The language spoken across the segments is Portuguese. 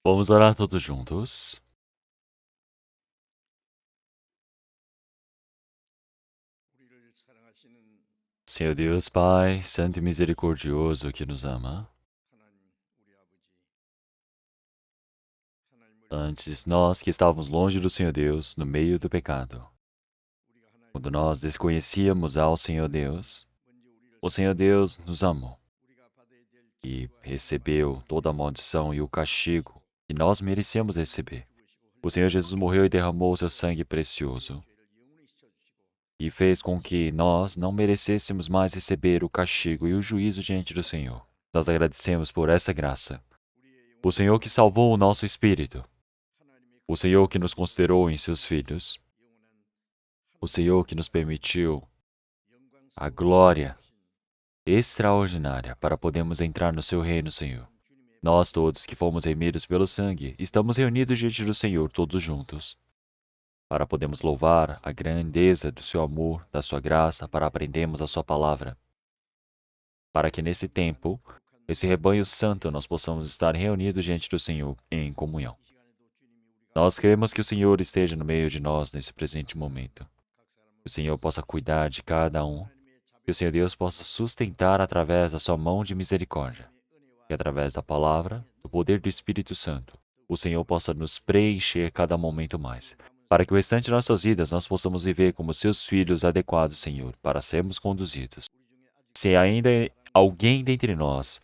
Vamos orar todos juntos. Senhor Deus Pai, Santo e Misericordioso que nos ama, antes nós que estávamos longe do Senhor Deus, no meio do pecado, quando nós desconhecíamos ao Senhor Deus, o Senhor Deus nos amou e recebeu toda a maldição e o castigo que nós merecíamos receber. O Senhor Jesus morreu e derramou seu sangue precioso e fez com que nós não merecêssemos mais receber o castigo e o juízo diante do Senhor. Nós agradecemos por essa graça. O Senhor que salvou o nosso espírito, o Senhor que nos considerou em seus filhos, o Senhor que nos permitiu a glória extraordinária para podermos entrar no seu reino, Senhor. Nós todos que fomos remidos pelo sangue, estamos reunidos diante do Senhor todos juntos, para podermos louvar a grandeza do seu amor, da sua graça, para aprendermos a sua palavra, para que nesse tempo, esse rebanho santo, nós possamos estar reunidos diante do Senhor em comunhão. Nós queremos que o Senhor esteja no meio de nós nesse presente momento. Que o Senhor possa cuidar de cada um. Que o Senhor Deus possa sustentar através da sua mão de misericórdia. Que através da palavra, do poder do Espírito Santo, o Senhor possa nos preencher cada momento mais. Para que o restante de nossas vidas nós possamos viver como seus filhos adequados, Senhor, para sermos conduzidos. Se ainda alguém dentre nós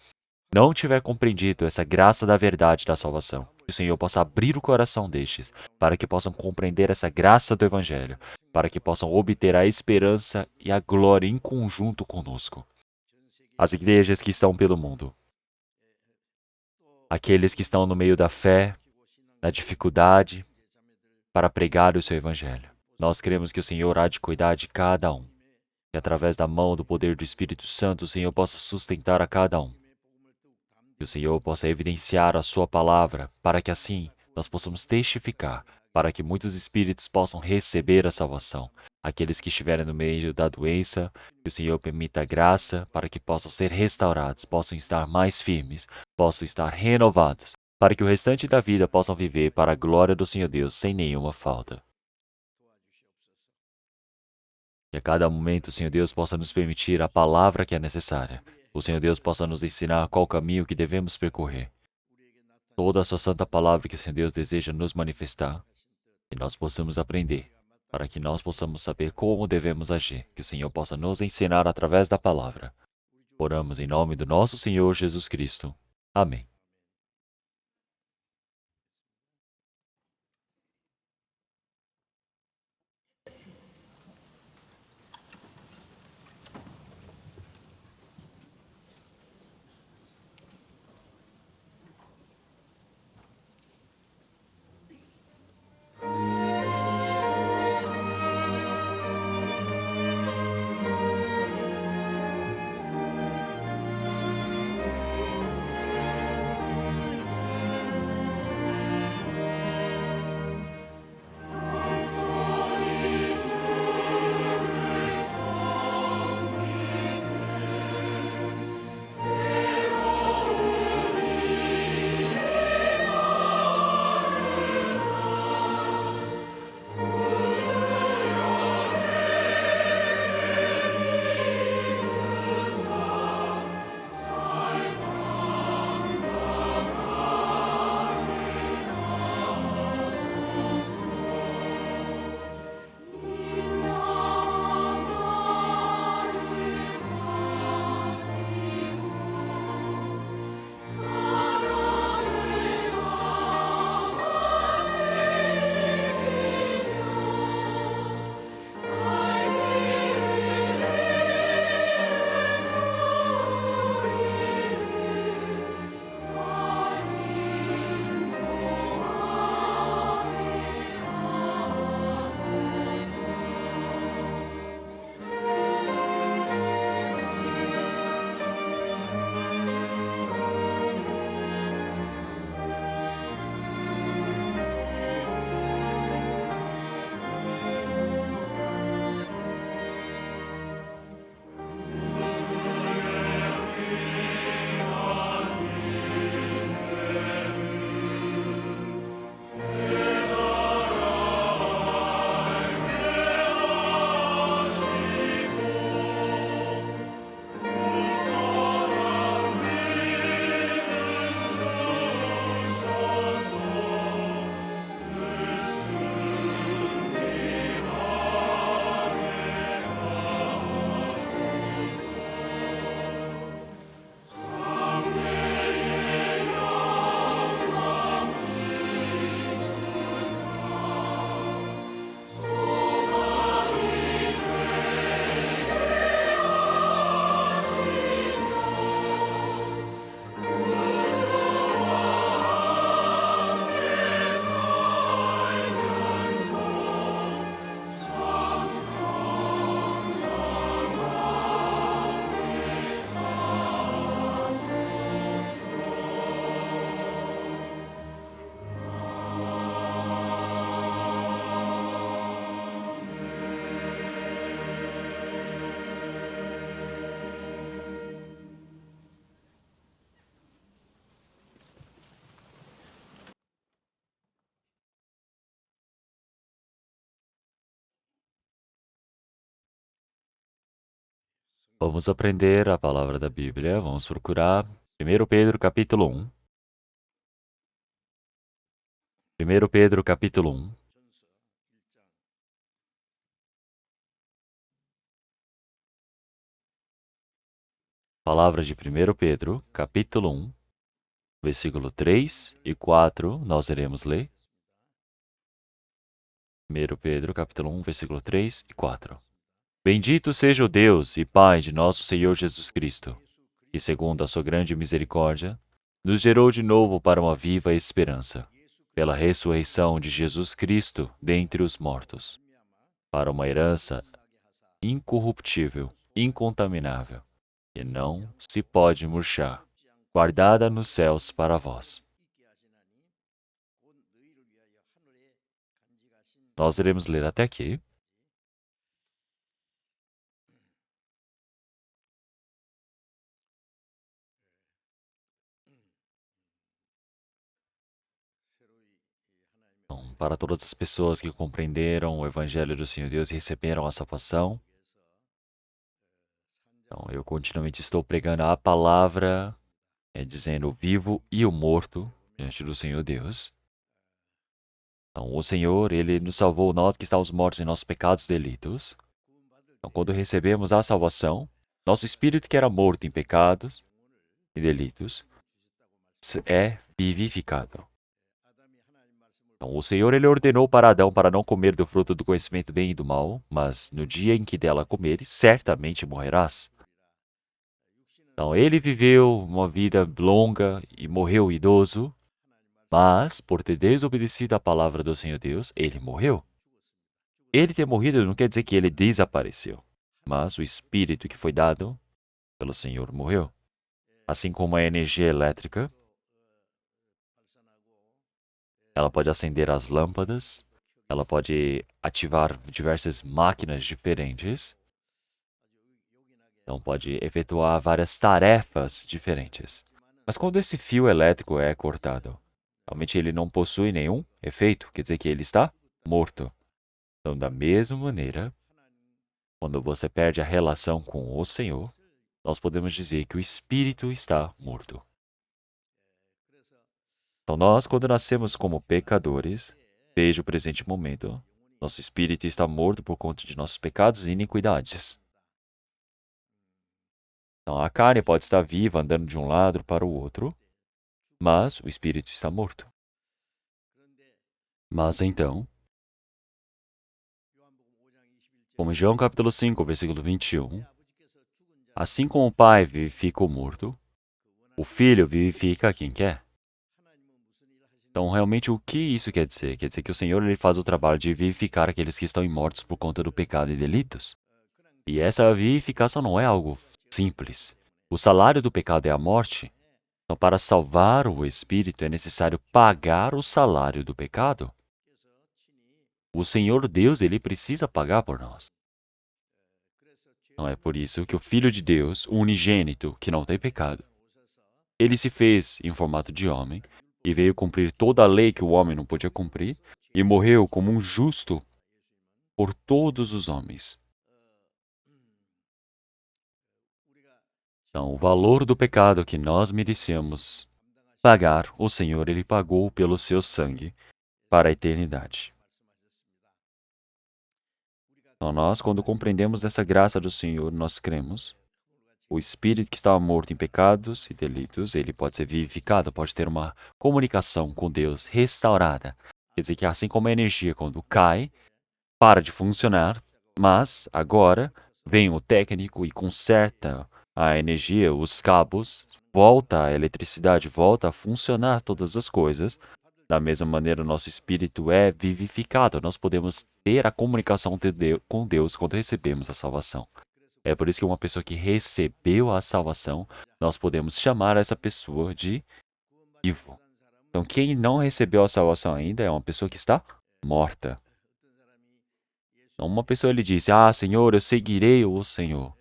não tiver compreendido essa graça da verdade da salvação, que o Senhor possa abrir o coração destes, para que possam compreender essa graça do Evangelho, para que possam obter a esperança e a glória em conjunto conosco. As igrejas que estão pelo mundo, aqueles que estão no meio da fé, da dificuldade, para pregar o seu Evangelho. Nós queremos que o Senhor há de cuidar de cada um, que através da mão do poder do Espírito Santo o Senhor possa sustentar a cada um. Que o Senhor possa evidenciar a sua palavra, para que assim nós possamos testificar, para que muitos espíritos possam receber a salvação. Aqueles que estiverem no meio da doença, que o Senhor permita a graça para que possam ser restaurados, possam estar mais firmes, possam estar renovados, para que o restante da vida possam viver para a glória do Senhor Deus sem nenhuma falta. Que a cada momento o Senhor Deus possa nos permitir a palavra que é necessária. O Senhor Deus possa nos ensinar qual caminho que devemos percorrer. Toda a sua santa palavra que o Senhor Deus deseja nos manifestar, que nós possamos aprender, para que nós possamos saber como devemos agir, que o Senhor possa nos ensinar através da palavra. Oramos em nome do nosso Senhor Jesus Cristo. Amém. Vamos aprender a palavra da Bíblia. Vamos procurar 1 Pedro capítulo 1. 1 Pedro capítulo 1. Palavra de 1 Pedro capítulo 1, versículo 3 e 4, nós iremos ler. 1 Pedro capítulo 1, versículo 3 e 4. Bendito seja o Deus e Pai de nosso Senhor Jesus Cristo, que segundo a sua grande misericórdia, nos gerou de novo para uma viva esperança, pela ressurreição de Jesus Cristo dentre os mortos, para uma herança incorruptível, incontaminável, que não se pode murchar, guardada nos céus para vós. Nós iremos ler até aqui. Então, para todas as pessoas que compreenderam o Evangelho do Senhor Deus e receberam a salvação, então, eu continuamente estou pregando a palavra, dizendo o vivo e o morto diante do Senhor Deus. Então, o Senhor, Ele nos salvou, nós que estávamos mortos em nossos pecados e delitos. Então, quando recebemos a salvação, nosso espírito que era morto em pecados e delitos é vivificado. Então, o Senhor, Ele ordenou para Adão para não comer do fruto do conhecimento do bem e do mal, mas no dia em que dela comeres, certamente morrerás. Então, ele viveu uma vida longa e morreu idoso, mas, por ter desobedecido à palavra do Senhor Deus, ele morreu. Ele ter morrido não quer dizer que ele desapareceu, mas o espírito que foi dado pelo Senhor morreu. Assim como a energia elétrica, ela pode acender as lâmpadas, ela pode ativar diversas máquinas diferentes, então pode efetuar várias tarefas diferentes. Mas quando esse fio elétrico é cortado, realmente ele não possui nenhum efeito, quer dizer que ele está morto. Então, da mesma maneira, quando você perde a relação com o Senhor, nós podemos dizer que o espírito está morto. Então, nós, quando nascemos como pecadores, desde o presente momento, nosso espírito está morto por conta de nossos pecados e iniquidades. Então, a carne pode estar viva, andando de um lado para o outro, mas o espírito está morto. Mas então, como em João capítulo 5, versículo 21, assim como o Pai vivifica o morto, o Filho vivifica quem quer. Então, realmente, o que isso quer dizer? Quer dizer que o Senhor ele faz o trabalho de vivificar aqueles que estão mortos por conta do pecado e delitos. E essa vivificação não é algo simples. O salário do pecado é a morte. Então, para salvar o espírito, é necessário pagar o salário do pecado. O Senhor Deus, ele precisa pagar por nós. Não é por isso que o Filho de Deus, o unigênito, que não tem pecado, ele se fez em formato de homem e veio cumprir toda a lei que o homem não podia cumprir e morreu como um justo por todos os homens. Então, o valor do pecado que nós merecíamos pagar, o Senhor, ele pagou pelo seu sangue para a eternidade. Então, nós, quando compreendemos essa graça do Senhor, nós cremos. O espírito que estava morto em pecados e delitos, ele pode ser vivificado, pode ter uma comunicação com Deus restaurada. Quer dizer que assim como a energia, quando cai, para de funcionar, mas agora vem o técnico e conserta a energia, os cabos, volta a eletricidade, volta a funcionar todas as coisas. Da mesma maneira, o nosso espírito é vivificado. Nós podemos ter a comunicação com Deus quando recebemos a salvação. É por isso que uma pessoa que recebeu a salvação, nós podemos chamar essa pessoa de vivo. Então, quem não recebeu a salvação ainda é uma pessoa que está morta. Então, uma pessoa ele disse: Ah, Senhor, eu seguirei o Senhor,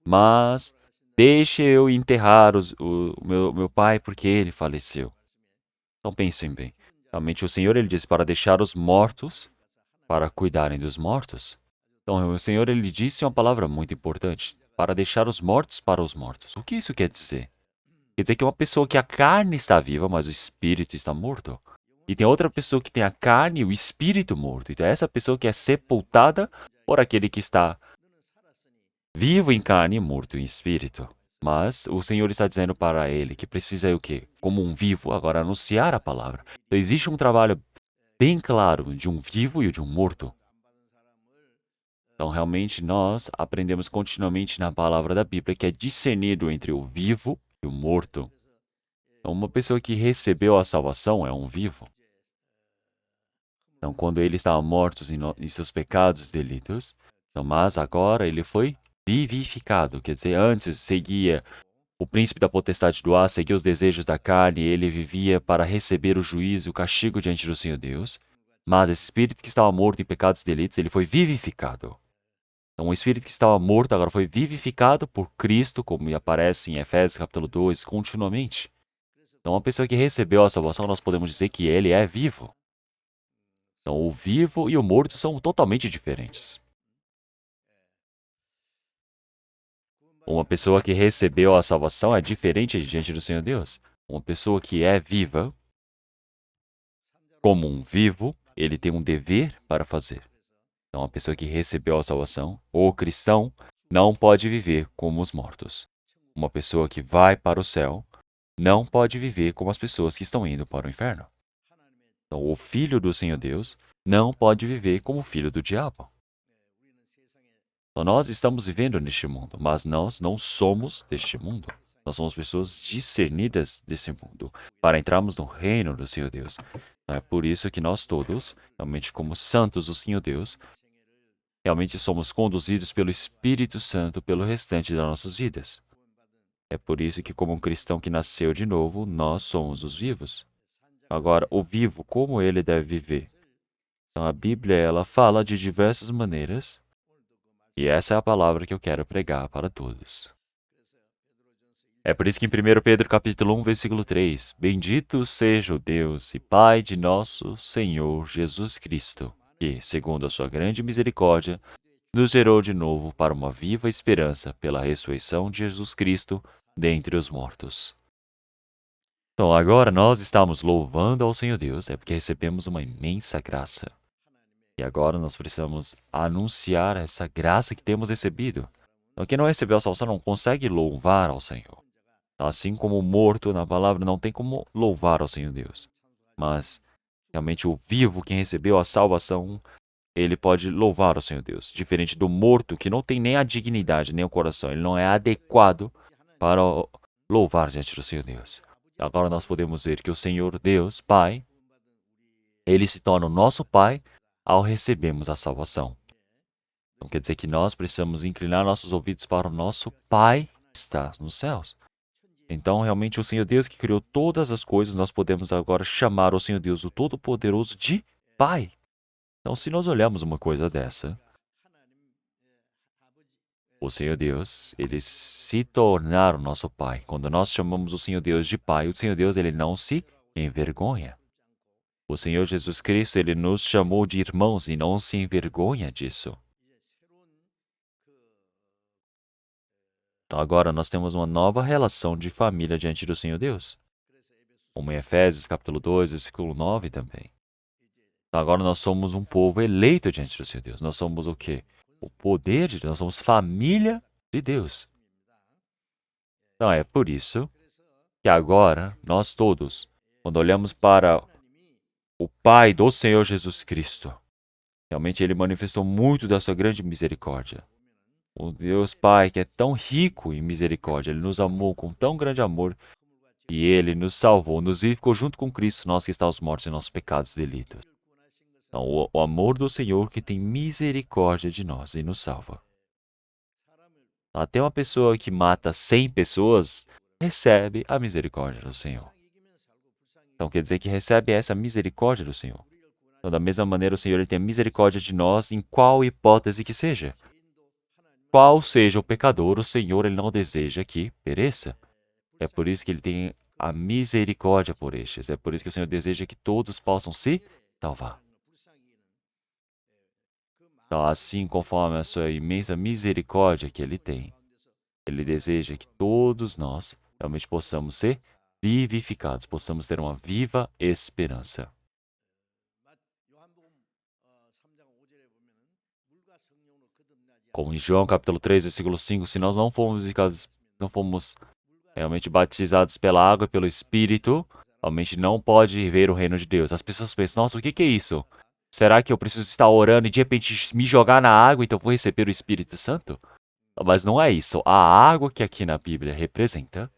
mas deixe eu enterrar o meu pai porque ele faleceu. Então, pensem bem. Realmente, o Senhor ele disse para deixar os mortos para cuidarem dos mortos. Então, o Senhor ele disse uma palavra muito importante para deixar os mortos para os mortos. O que isso quer dizer? Quer dizer que uma pessoa que a carne está viva, mas o espírito está morto. E tem outra pessoa que tem a carne e o espírito morto. Então, essa pessoa que é sepultada por aquele que está vivo em carne e morto em espírito. Mas o Senhor está dizendo para ele que precisa o quê? Como um vivo, agora anunciar a palavra. Então, existe um trabalho bem claro de um vivo e de um morto. Então, realmente, nós aprendemos continuamente na palavra da Bíblia que é discernido entre o vivo e o morto. Então, uma pessoa que recebeu a salvação é um vivo. Então, quando ele estava morto em seus pecados e delitos, então, mas agora ele foi vivificado. Quer dizer, antes seguia o príncipe da potestade do ar, seguia os desejos da carne, e ele vivia para receber o juízo e o castigo diante do Senhor Deus. Mas esse espírito que estava morto em pecados e delitos, ele foi vivificado. Então, o espírito que estava morto agora foi vivificado por Cristo, como aparece em Efésios capítulo 2, continuamente. Então, uma pessoa que recebeu a salvação, nós podemos dizer que ele é vivo. Então, o vivo e o morto são totalmente diferentes. Uma pessoa que recebeu a salvação é diferente diante do Senhor Deus. Uma pessoa que é viva, como um vivo, ele tem um dever para fazer. Então, a pessoa que recebeu a salvação, o cristão, não pode viver como os mortos. Uma pessoa que vai para o céu não pode viver como as pessoas que estão indo para o inferno. Então, o filho do Senhor Deus não pode viver como o filho do diabo. Então, nós estamos vivendo neste mundo, mas nós não somos deste mundo. Nós somos pessoas discernidas desse mundo para entrarmos no reino do Senhor Deus. É por isso que nós todos, realmente como santos do Senhor Deus, realmente somos conduzidos pelo Espírito Santo pelo restante das nossas vidas. É por isso que, como um cristão que nasceu de novo, nós somos os vivos. Agora, o vivo, como ele deve viver? Então, a Bíblia, ela fala de diversas maneiras, e essa é a palavra que eu quero pregar para todos. É por isso que em 1 Pedro capítulo 1, versículo 3, Bendito seja o Deus e Pai de nosso Senhor Jesus Cristo, que, segundo a sua grande misericórdia, nos gerou de novo para uma viva esperança pela ressurreição de Jesus Cristo dentre os mortos. Então, agora nós estamos louvando ao Senhor Deus, é porque recebemos uma imensa graça. E agora nós precisamos anunciar essa graça que temos recebido. Então, quem não recebeu a salvação não consegue louvar ao Senhor. Assim como o morto na palavra não tem como louvar ao Senhor Deus. Mas, realmente, o vivo, quem recebeu a salvação, ele pode louvar ao Senhor Deus. Diferente do morto, que não tem nem a dignidade, nem o coração. Ele não é adequado para louvar diante do Senhor Deus. Agora nós podemos ver que o Senhor Deus, Pai, ele se torna o nosso Pai ao recebermos a salvação. Então quer dizer que nós precisamos inclinar nossos ouvidos para o nosso Pai que está nos céus. Então, realmente, o Senhor Deus que criou todas as coisas, nós podemos agora chamar o Senhor Deus, o Todo-Poderoso, de Pai. Então, se nós olharmos uma coisa dessa, o Senhor Deus, ele se tornar o nosso Pai. Quando nós chamamos o Senhor Deus de Pai, o Senhor Deus, ele não se envergonha. O Senhor Jesus Cristo, ele nos chamou de irmãos e não se envergonha disso. Então, agora nós temos uma nova relação de família diante do Senhor Deus. Como em Efésios capítulo 2, versículo 9 também. Então, agora nós somos um povo eleito diante do Senhor Deus. Nós somos o quê? O poder de Deus. Nós somos família de Deus. Então, é por isso que agora nós todos, quando olhamos para o Pai do Senhor Jesus Cristo, realmente ele manifestou muito da sua grande misericórdia. O Deus Pai que é tão rico em misericórdia, ele nos amou com tão grande amor e ele nos salvou, nos vivificou junto com Cristo, nós que estávamos mortos em nossos pecados e delitos. Então, o amor do Senhor que tem misericórdia de nós e nos salva. Até uma pessoa que mata 100 pessoas recebe a misericórdia do Senhor. Então, quer dizer que recebe essa misericórdia do Senhor. Então, da mesma maneira, o Senhor ele tem misericórdia de nós em qual hipótese que seja. Qual seja o pecador, o Senhor ele não deseja que pereça. É por isso que ele tem a misericórdia por estes. É por isso que o Senhor deseja que todos possam se salvar. Então, assim, conforme a sua imensa misericórdia que ele tem, Ele deseja que todos nós realmente possamos ser vivificados, possamos ter uma viva esperança. Como em João capítulo 3, versículo 5, se nós não fomos vivificados, não fomos realmente batizados pela água e pelo Espírito, realmente não pode ver o reino de Deus. As pessoas pensam, nossa, o que é isso? Será que eu preciso estar orando e de repente me jogar na água, então vou receber o Espírito Santo? Mas não é isso. A água que aqui na Bíblia representa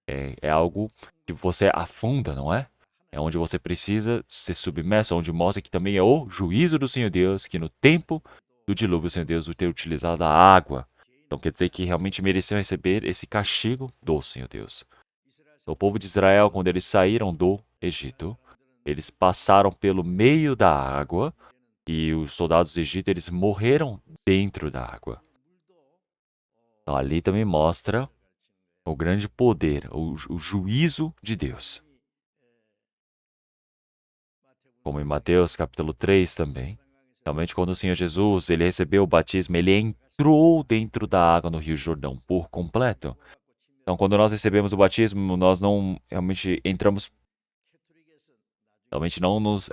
é algo que você afunda, não é? É onde você precisa ser submerso, onde mostra que também é o juízo do Senhor Deus, que no tempo do dilúvio o Senhor Deus vai ter utilizado a água. Então quer dizer que realmente mereceu receber esse castigo do Senhor Deus. Então, o povo de Israel, quando eles saíram do Egito, eles passaram pelo meio da água e os soldados do Egito, eles morreram dentro da água. Então, ali também mostra o grande poder, o juízo de Deus. Como em Mateus capítulo 3 também. Realmente, quando o Senhor Jesus ele recebeu o batismo, ele entrou dentro da água no Rio Jordão por completo. Então, quando nós recebemos o batismo, nós não realmente entramos, realmente não nos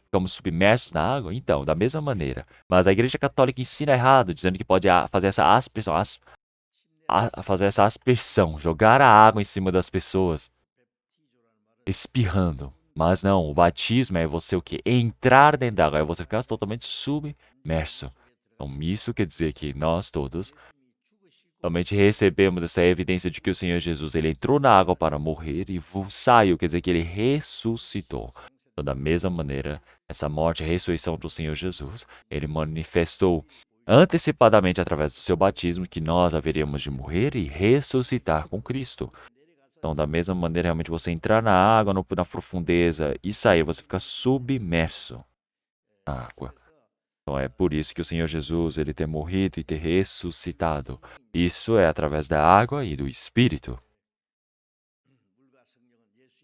ficamos submersos na água. Então, da mesma maneira. Mas a Igreja Católica ensina errado, dizendo que pode fazer essa aspersão, fazer essa aspersão, jogar a água em cima das pessoas, espirrando. Mas não, o batismo é você o quê? Entrar dentro da água, é você ficar totalmente submerso. Então, isso quer dizer que nós todos realmente recebemos essa evidência de que o Senhor Jesus ele entrou na água para morrer e saiu, quer dizer que ele ressuscitou. Então, da mesma maneira, essa morte e ressurreição do Senhor Jesus, ele manifestou antecipadamente através do seu batismo que nós haveríamos de morrer e ressuscitar com Cristo. Então, da mesma maneira, realmente você entrar na água, na profundeza e sair, você fica submerso na água. Então, é por isso que o Senhor Jesus ele ter morrido e ter ressuscitado. Isso é através da água e do Espírito.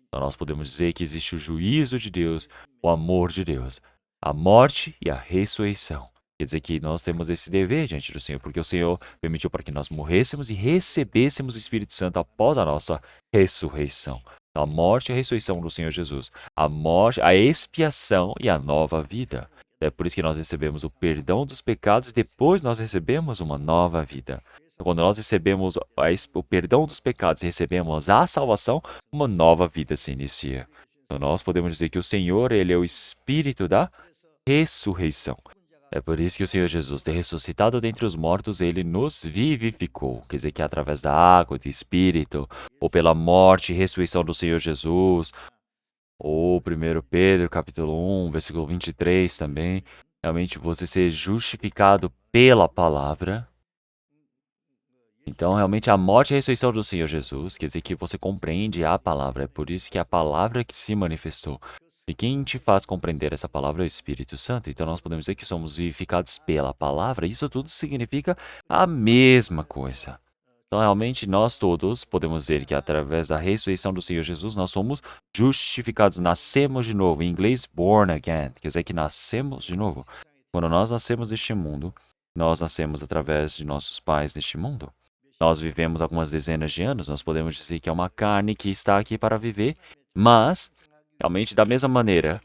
Então, nós podemos dizer que existe o juízo de Deus, o amor de Deus, a morte e a ressurreição. Quer dizer que nós temos esse dever diante do Senhor, porque o Senhor permitiu para que nós morrêssemos e recebêssemos o Espírito Santo após a nossa ressurreição. A morte e a ressurreição do Senhor Jesus. A morte, a expiação e a nova vida. É por isso que nós recebemos o perdão dos pecados e depois nós recebemos uma nova vida. Então, quando nós recebemos o perdão dos pecados e recebemos a salvação, uma nova vida se inicia. Então, nós podemos dizer que o Senhor, ele é o Espírito da ressurreição. É por isso que o Senhor Jesus, ter ressuscitado dentre os mortos, ele nos vivificou. Quer dizer que através da água, do Espírito, ou pela morte e ressurreição do Senhor Jesus, ou 1 Pedro, capítulo 1, versículo 23 também, realmente você ser justificado pela palavra. Então, realmente, a morte e a ressurreição do Senhor Jesus, quer dizer que você compreende a palavra. É por isso que é a palavra que se manifestou. E quem te faz compreender essa palavra é o Espírito Santo. Então, nós podemos dizer que somos vivificados pela palavra. Isso tudo significa a mesma coisa. Então, realmente, nós todos podemos dizer que através da ressurreição do Senhor Jesus, nós somos justificados, nascemos de novo. Em inglês, born again. Quer dizer que nascemos de novo. Quando nós nascemos deste mundo, nós nascemos através de nossos pais neste mundo. Nós vivemos algumas dezenas de anos, nós podemos dizer que é uma carne que está aqui para viver, mas, realmente, da mesma maneira,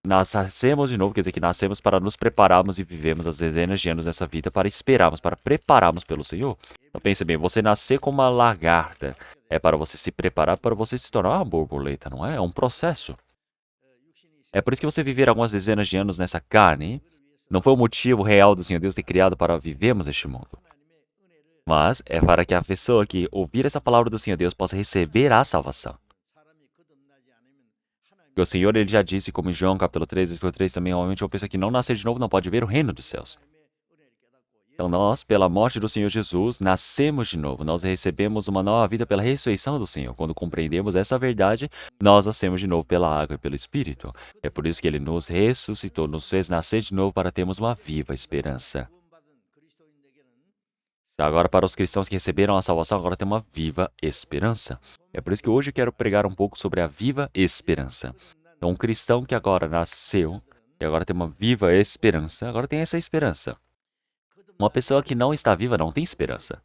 nós nascemos de novo, quer dizer que nascemos para nos prepararmos e vivemos as dezenas de anos nessa vida para esperarmos, para prepararmos pelo Senhor. Então pense bem, você nascer como uma lagarta é para você se preparar para você se tornar uma borboleta, não é? É um processo. É por isso que você viver algumas dezenas de anos nessa carne não foi o motivo real do Senhor Deus ter criado para vivermos este mundo. Mas é para que a pessoa que ouvir essa palavra do Senhor Deus possa receber a salvação. Porque o Senhor ele já disse, como em João capítulo 3, versículo 3 também, realmente uma pessoa que não nascer de novo não pode ver o reino dos céus. Então nós, pela morte do Senhor Jesus, nascemos de novo. Nós recebemos uma nova vida pela ressurreição do Senhor. Quando compreendemos essa verdade, nós nascemos de novo pela água e pelo Espírito. É por isso que Ele nos ressuscitou, nos fez nascer de novo para termos uma viva esperança. Agora, para os cristãos que receberam a salvação, agora tem uma viva esperança. É por isso que hoje eu quero pregar um pouco sobre a viva esperança. Então, um cristão que agora nasceu, que agora tem uma viva esperança, agora tem essa esperança. Uma pessoa que não está viva não tem esperança.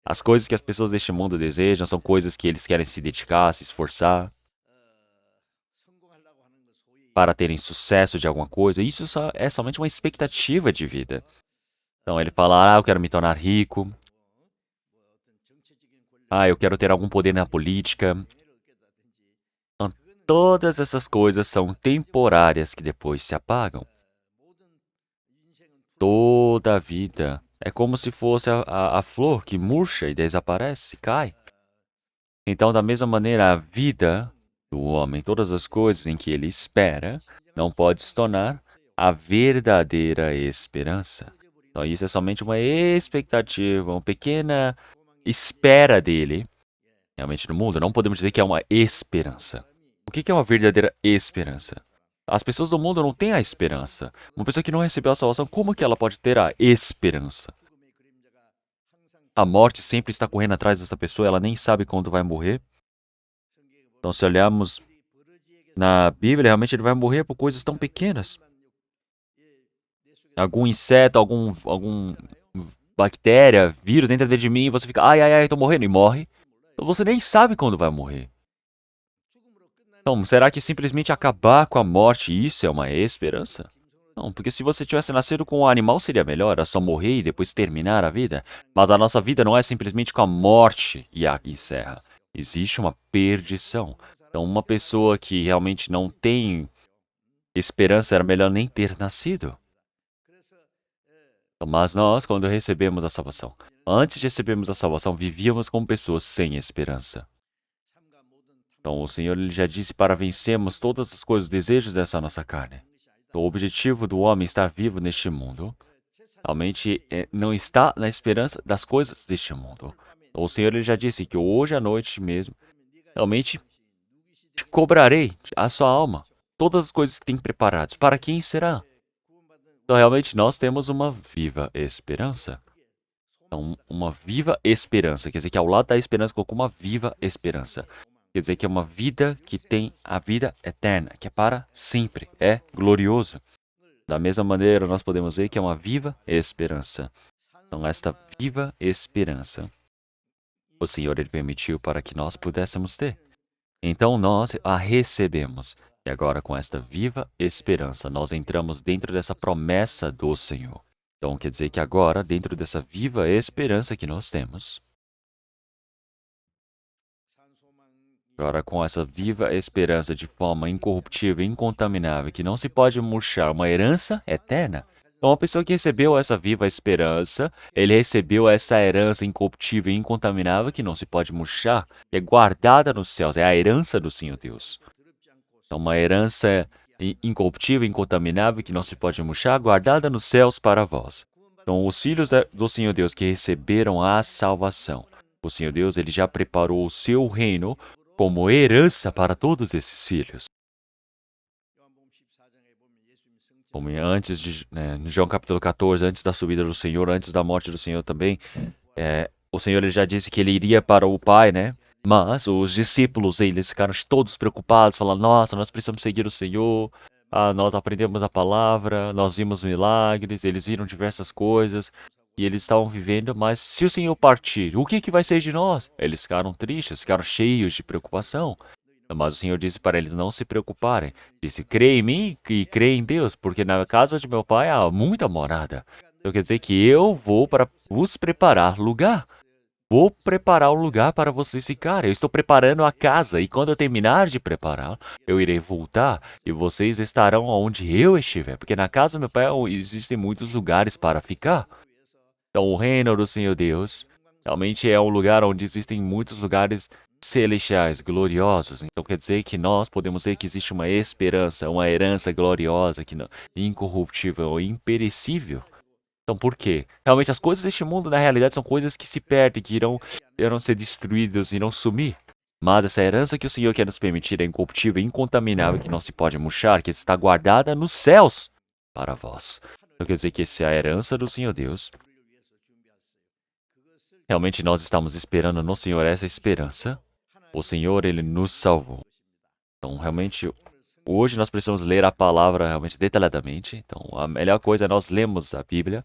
As coisas que as pessoas deste mundo desejam são coisas que eles querem se dedicar, se esforçar para terem sucesso de alguma coisa. Isso é somente uma expectativa de vida. Então ele fala, eu quero me tornar rico. Eu quero ter algum poder na política. Então, todas essas coisas são temporárias que depois se apagam. Toda a vida é como se fosse a flor que murcha e desaparece, cai. Então, da mesma maneira, a vida do homem, todas as coisas em que ele espera, não pode se tornar a verdadeira esperança. Então, isso é somente uma expectativa, uma pequena espera dele. Realmente, no mundo, não podemos dizer que é uma esperança. O que é uma verdadeira esperança? As pessoas do mundo não têm a esperança. Uma pessoa que não recebeu a salvação, como que ela pode ter a esperança? A morte sempre está correndo atrás dessa pessoa, ela nem sabe quando vai morrer. Então, se olharmos na Bíblia, realmente ele vai morrer por coisas tão pequenas. Algum inseto, algum bactéria, vírus dentro de mim, e você fica, ai, tô morrendo, e morre. Então, você nem sabe quando vai morrer. Então, será que simplesmente acabar com a morte, isso é uma esperança? Não, porque se você tivesse nascido com um animal, seria melhor, era só morrer e depois terminar a vida. Mas a nossa vida não é simplesmente com a morte e a encerra. Existe uma perdição. Então, uma pessoa que realmente não tem esperança, era melhor nem ter nascido. Mas nós, quando recebemos a salvação, antes de recebermos a salvação, vivíamos como pessoas sem esperança. Então, o Senhor ele já disse para vencermos todas as coisas, os desejos dessa nossa carne. Então, o objetivo do homem estar vivo neste mundo, realmente não está na esperança das coisas deste mundo. Então, o Senhor ele já disse que hoje à noite mesmo, realmente te cobrarei a sua alma. Todas as coisas que tem preparadas. Para quem será? Então, realmente, nós temos uma viva esperança. Então, uma viva esperança. Quer dizer que ao lado da esperança colocou uma viva esperança. Quer dizer que é uma vida que tem a vida eterna, que é para sempre, é glorioso. Da mesma maneira, nós podemos ver que é uma viva esperança. Então, esta viva esperança, o Senhor ele permitiu para que nós pudéssemos ter. Então, nós a recebemos. E agora, com esta viva esperança, nós entramos dentro dessa promessa do Senhor. Então, quer dizer que agora, dentro dessa viva esperança que nós temos, agora, com essa viva esperança de forma incorruptível e incontaminável, que não se pode murchar, uma herança eterna. Então, uma pessoa que recebeu essa viva esperança, ele recebeu essa herança incorruptível e incontaminável, que não se pode murchar, que é guardada nos céus, é a herança do Senhor Deus. Então, uma herança incorruptível e incontaminável, que não se pode murchar, guardada nos céus para vós. Então, os filhos do Senhor Deus que receberam a salvação, o Senhor Deus ele já preparou o seu reino como herança para todos esses filhos. Como antes de no João capítulo 14, antes da subida do Senhor, antes da morte do Senhor também, o Senhor ele já disse que ele iria para o Pai, né? Mas os discípulos, eles ficaram todos preocupados, falando, nossa, nós precisamos seguir o Senhor, nós aprendemos a palavra, nós vimos milagres, eles viram diversas coisas, e eles estavam vivendo, mas se o Senhor partir, o que vai ser de nós? Eles ficaram tristes, ficaram cheios de preocupação. Mas o Senhor disse para eles não se preocuparem. Disse, crê em mim e crê em Deus, porque na casa de meu pai há muita morada. Então quer dizer que eu vou para vos preparar lugar. Vou preparar um lugar para vocês ficarem. Eu estou preparando a casa e quando eu terminar de preparar, eu irei voltar e vocês estarão onde eu estiver. Porque na casa do meu pai existem muitos lugares para ficar. Então o reino do Senhor Deus realmente é um lugar onde existem muitos lugares celestiais, gloriosos. Então quer dizer que nós podemos ver que existe uma esperança, uma herança gloriosa, que não, incorruptível, imperecível. Então por quê? Realmente as coisas deste mundo, na realidade, são coisas que se perdem, que irão ser destruídas, irão sumir. Mas essa herança que o Senhor quer nos permitir é incorruptível, incontaminável, que não se pode murchar, que está guardada nos céus para vós. Então quer dizer que essa é a herança do Senhor Deus. Realmente nós estamos esperando no Senhor essa esperança. O Senhor, Ele nos salvou. Então, realmente, hoje nós precisamos ler a palavra realmente detalhadamente. Então, a melhor coisa é nós lermos a Bíblia.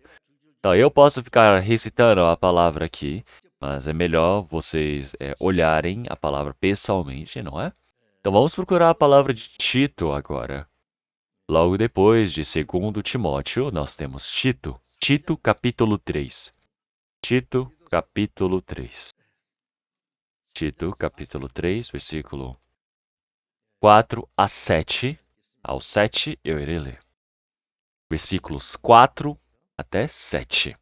Então, eu posso ficar recitando a palavra aqui, Mas é melhor vocês olharem a palavra pessoalmente, não é? Então vamos procurar a palavra de Tito agora. Logo depois de 2 Timóteo, nós temos Tito. Tito, capítulo 3. Tito, capítulo 3. Tito, capítulo 3, versículo 4 a 7. Ao 7 eu irei ler. Versículos 4 até 7.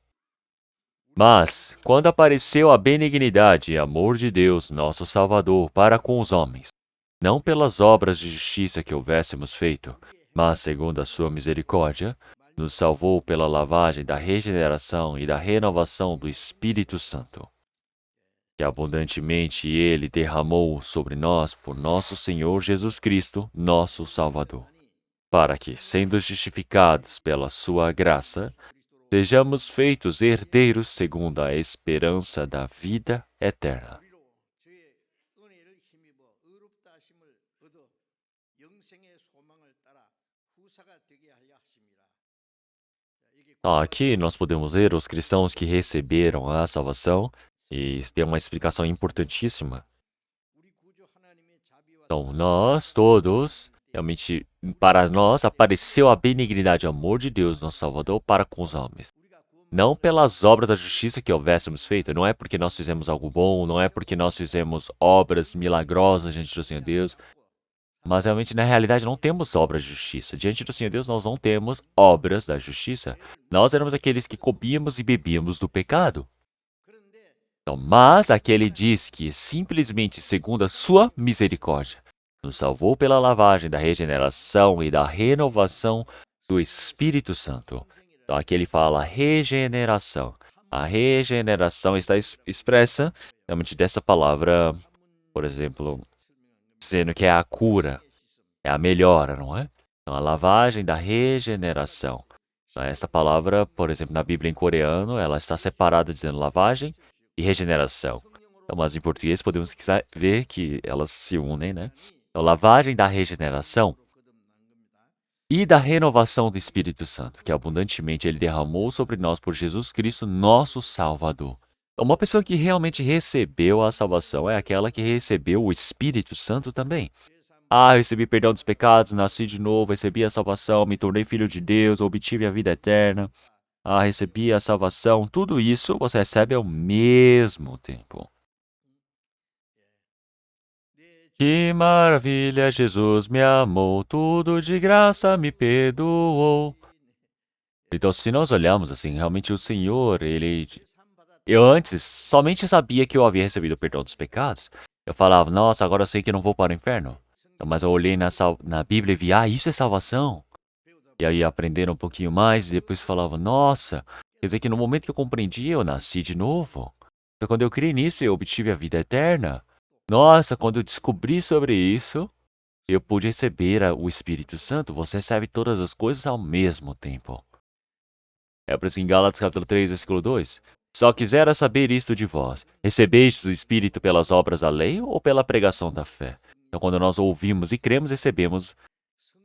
Mas, quando apareceu a benignidade e amor de Deus, nosso Salvador, para com os homens, não pelas obras de justiça que houvéssemos feito, mas segundo a sua misericórdia, nos salvou pela lavagem da regeneração e da renovação do Espírito Santo, que abundantemente Ele derramou sobre nós por nosso Senhor Jesus Cristo, nosso Salvador, para que, sendo justificados pela sua graça, sejamos feitos herdeiros segundo a esperança da vida eterna. Aqui nós podemos ver os cristãos que receberam a salvação, e isso tem uma explicação importantíssima. Então, nós todos, realmente, para nós apareceu a benignidade e amor de Deus, nosso Salvador, para com os homens. Não pelas obras da justiça que houvéssemos feito, não é porque nós fizemos algo bom, não é porque nós fizemos obras milagrosas diante do Senhor Deus, mas realmente, na realidade, não temos obras de justiça. Diante do Senhor Deus, nós não temos obras da justiça. Nós éramos aqueles que comíamos e bebíamos do pecado. Então, mas aquele diz que simplesmente segundo a sua misericórdia, nos salvou pela lavagem da regeneração e da renovação do Espírito Santo. Então, aqui ele fala regeneração. A regeneração está expressa realmente dessa palavra, por exemplo, dizendo que é a cura, é a melhora, não é? Então, a lavagem da regeneração. Então, esta palavra, por exemplo, na Bíblia em coreano, ela está separada dizendo lavagem e regeneração. Então, mas em português podemos ver que elas se unem, né? Então, lavagem da regeneração e da renovação do Espírito Santo, que abundantemente Ele derramou sobre nós por Jesus Cristo, nosso Salvador. Então, uma pessoa que realmente recebeu a salvação é aquela que recebeu o Espírito Santo também. Ah, recebi perdão dos pecados, nasci de novo, recebi a salvação, me tornei filho de Deus, obtive a vida eterna. Ah, recebi a salvação. Tudo isso você recebe ao mesmo tempo. Que maravilha, Jesus me amou, tudo de graça me perdoou. Então, se nós olharmos assim, realmente o Senhor, Eu antes somente sabia que eu havia recebido o perdão dos pecados. Eu falava, nossa, agora eu sei que eu não vou para o inferno. Então, mas eu olhei na Bíblia e vi, isso é salvação. E aí aprendendo um pouquinho mais e depois falava, nossa, quer dizer que no momento que eu compreendi, eu nasci de novo. Então, quando eu criei nisso, eu obtive a vida eterna. Nossa, quando eu descobri sobre isso, eu pude receber o Espírito Santo. Você recebe todas as coisas ao mesmo tempo. É por isso que em Gálatas capítulo 3, versículo 2. Só quisera saber isto de vós. Recebestes o Espírito pelas obras da lei ou pela pregação da fé? Então, quando nós ouvimos e cremos, recebemos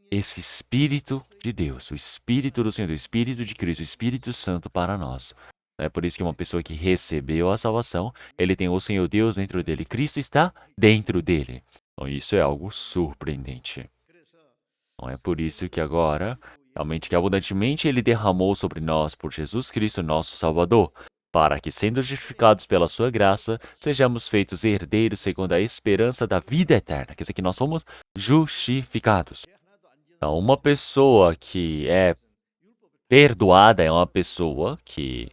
esse Espírito de Deus, o Espírito do Senhor, o Espírito de Cristo, o Espírito Santo para nós. É por isso que uma pessoa que recebeu a salvação, ele tem o Senhor Deus dentro dele, Cristo está dentro dele. Então isso é algo surpreendente. Então é por isso que agora, realmente que abundantemente ele derramou sobre nós por Jesus Cristo, nosso Salvador, para que, sendo justificados pela sua graça, sejamos feitos herdeiros segundo a esperança da vida eterna. Quer dizer que nós somos justificados. Então, uma pessoa que é perdoada é uma pessoa que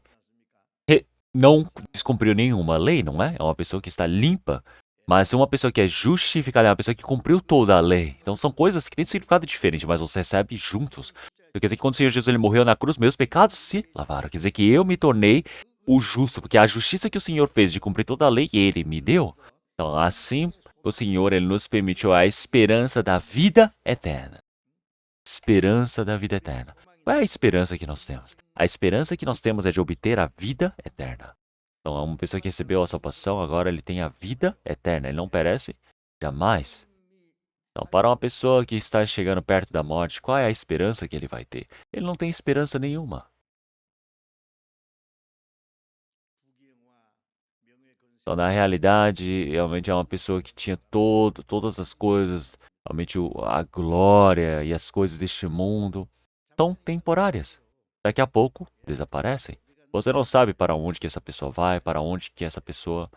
não descumpriu nenhuma lei, não é? É uma pessoa que está limpa. Mas uma pessoa que é justificada é uma pessoa que cumpriu toda a lei. Então, são coisas que têm significado diferente, mas você recebe juntos. Quer dizer que quando o Senhor Jesus ele morreu na cruz, meus pecados se lavaram. Quer dizer que eu me tornei o justo, porque a justiça que o Senhor fez de cumprir toda a lei, Ele me deu. Então, assim, o Senhor ele nos permitiu a esperança da vida eterna. Esperança da vida eterna. Qual é a esperança que nós temos? A esperança que nós temos é de obter a vida eterna. Então, uma pessoa que recebeu a salvação, agora ele tem a vida eterna. Ele não perece jamais. Então, para uma pessoa que está chegando perto da morte, qual é a esperança que ele vai ter? Ele não tem esperança nenhuma. Então, na realidade, realmente é uma pessoa que tinha todas as coisas, realmente a glória e as coisas deste mundo são temporárias. Daqui a pouco desaparecem. Você não sabe para onde que essa pessoa vai, para onde que essa pessoa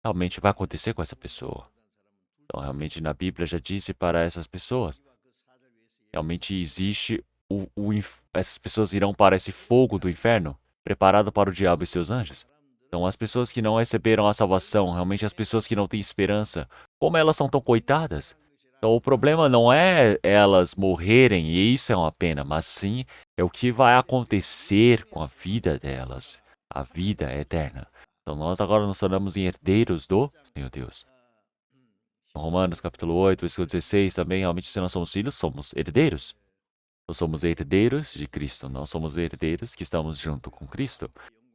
realmente vai acontecer com essa pessoa. Então, realmente na Bíblia já disse para essas pessoas, realmente existe essas pessoas irão para esse fogo do inferno, preparado para o diabo e seus anjos. Então, as pessoas que não receberam a salvação, realmente as pessoas que não têm esperança, como elas são tão coitadas? Então, o problema não é elas morrerem, e isso é uma pena, mas sim é o que vai acontecer com a vida delas, a vida eterna. Então, nós agora nos tornamos em herdeiros do Senhor Deus. Romanos capítulo 8, versículo 16, também, realmente, se nós somos filhos, somos herdeiros. Nós somos herdeiros de Cristo, nós somos herdeiros que estamos junto com Cristo.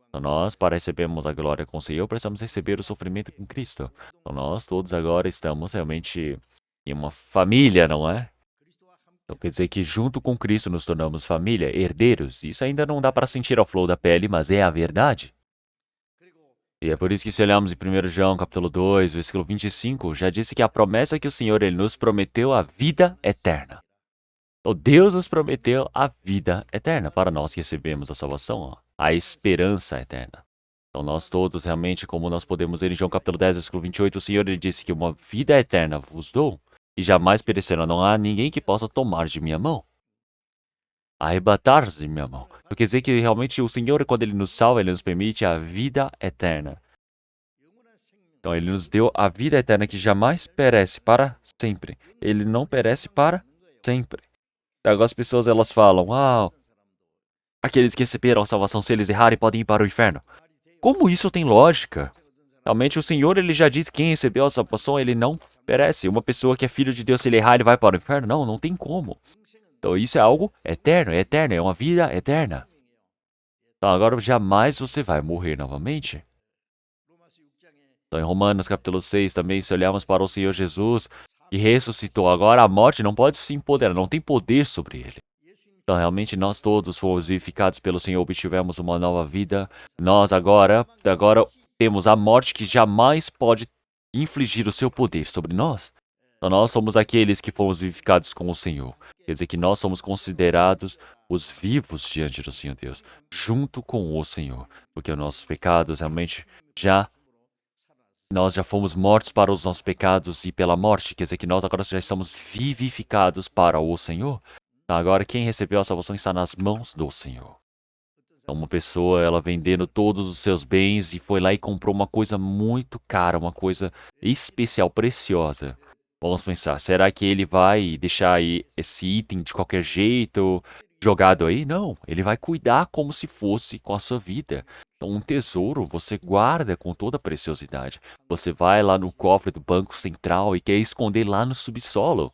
Então nós, para recebermos a glória com o Senhor, precisamos receber o sofrimento com Cristo. Então nós todos agora estamos realmente em uma família, não é? Então quer dizer que junto com Cristo nos tornamos família, herdeiros. Isso ainda não dá para sentir ao flor da pele, mas é a verdade. E é por isso que se olharmos em 1 João capítulo 2, versículo 25, já disse que a promessa que o Senhor ele nos prometeu a vida eterna. Então Deus nos prometeu a vida eterna para nós que recebemos a salvação, ó, a esperança eterna. Então nós todos realmente, como nós podemos ver em João capítulo 10, versículo 28, o Senhor ele disse que uma vida eterna vos dou e jamais perecerá. Não há ninguém que possa tomar de minha mão, arrebatar-se de minha mão. Então, quer dizer que realmente o Senhor, quando Ele nos salva, Ele nos permite a vida eterna. Então Ele nos deu a vida eterna que jamais perece para sempre. Ele não perece para sempre. Agora as pessoas elas falam, aqueles que receberam a salvação, se eles errarem, podem ir para o inferno. Como isso tem lógica? Realmente o Senhor ele já disse que quem recebeu a salvação, ele não perece. Uma pessoa que é filho de Deus, se ele errar, ele vai para o inferno? Não, não tem como. Então isso é algo eterno, é uma vida eterna. Então agora jamais você vai morrer novamente. Então em Romanos capítulo 6 também, se olharmos para o Senhor Jesus, que ressuscitou, agora a morte não pode se empoderar, não tem poder sobre ele. Então, realmente, nós todos fomos vivificados pelo Senhor, obtivemos uma nova vida. Nós agora temos a morte que jamais pode infligir o seu poder sobre nós. Então, nós somos aqueles que fomos vivificados com o Senhor. Quer dizer que nós somos considerados os vivos diante do Senhor Deus, junto com o Senhor. Porque os nossos pecados realmente nós já fomos mortos para os nossos pecados e pela morte. Quer dizer que nós agora já estamos vivificados para o Senhor. Agora, quem recebeu a salvação está nas mãos do Senhor. Então, uma pessoa, ela vendendo todos os seus bens e foi lá e comprou uma coisa muito cara, uma coisa especial, preciosa. Vamos pensar, será que ele vai deixar aí esse item de qualquer jeito, jogado aí? Não, ele vai cuidar como se fosse com a sua vida. Então, um tesouro você guarda com toda a preciosidade. Você vai lá no cofre do Banco Central e quer esconder lá no subsolo.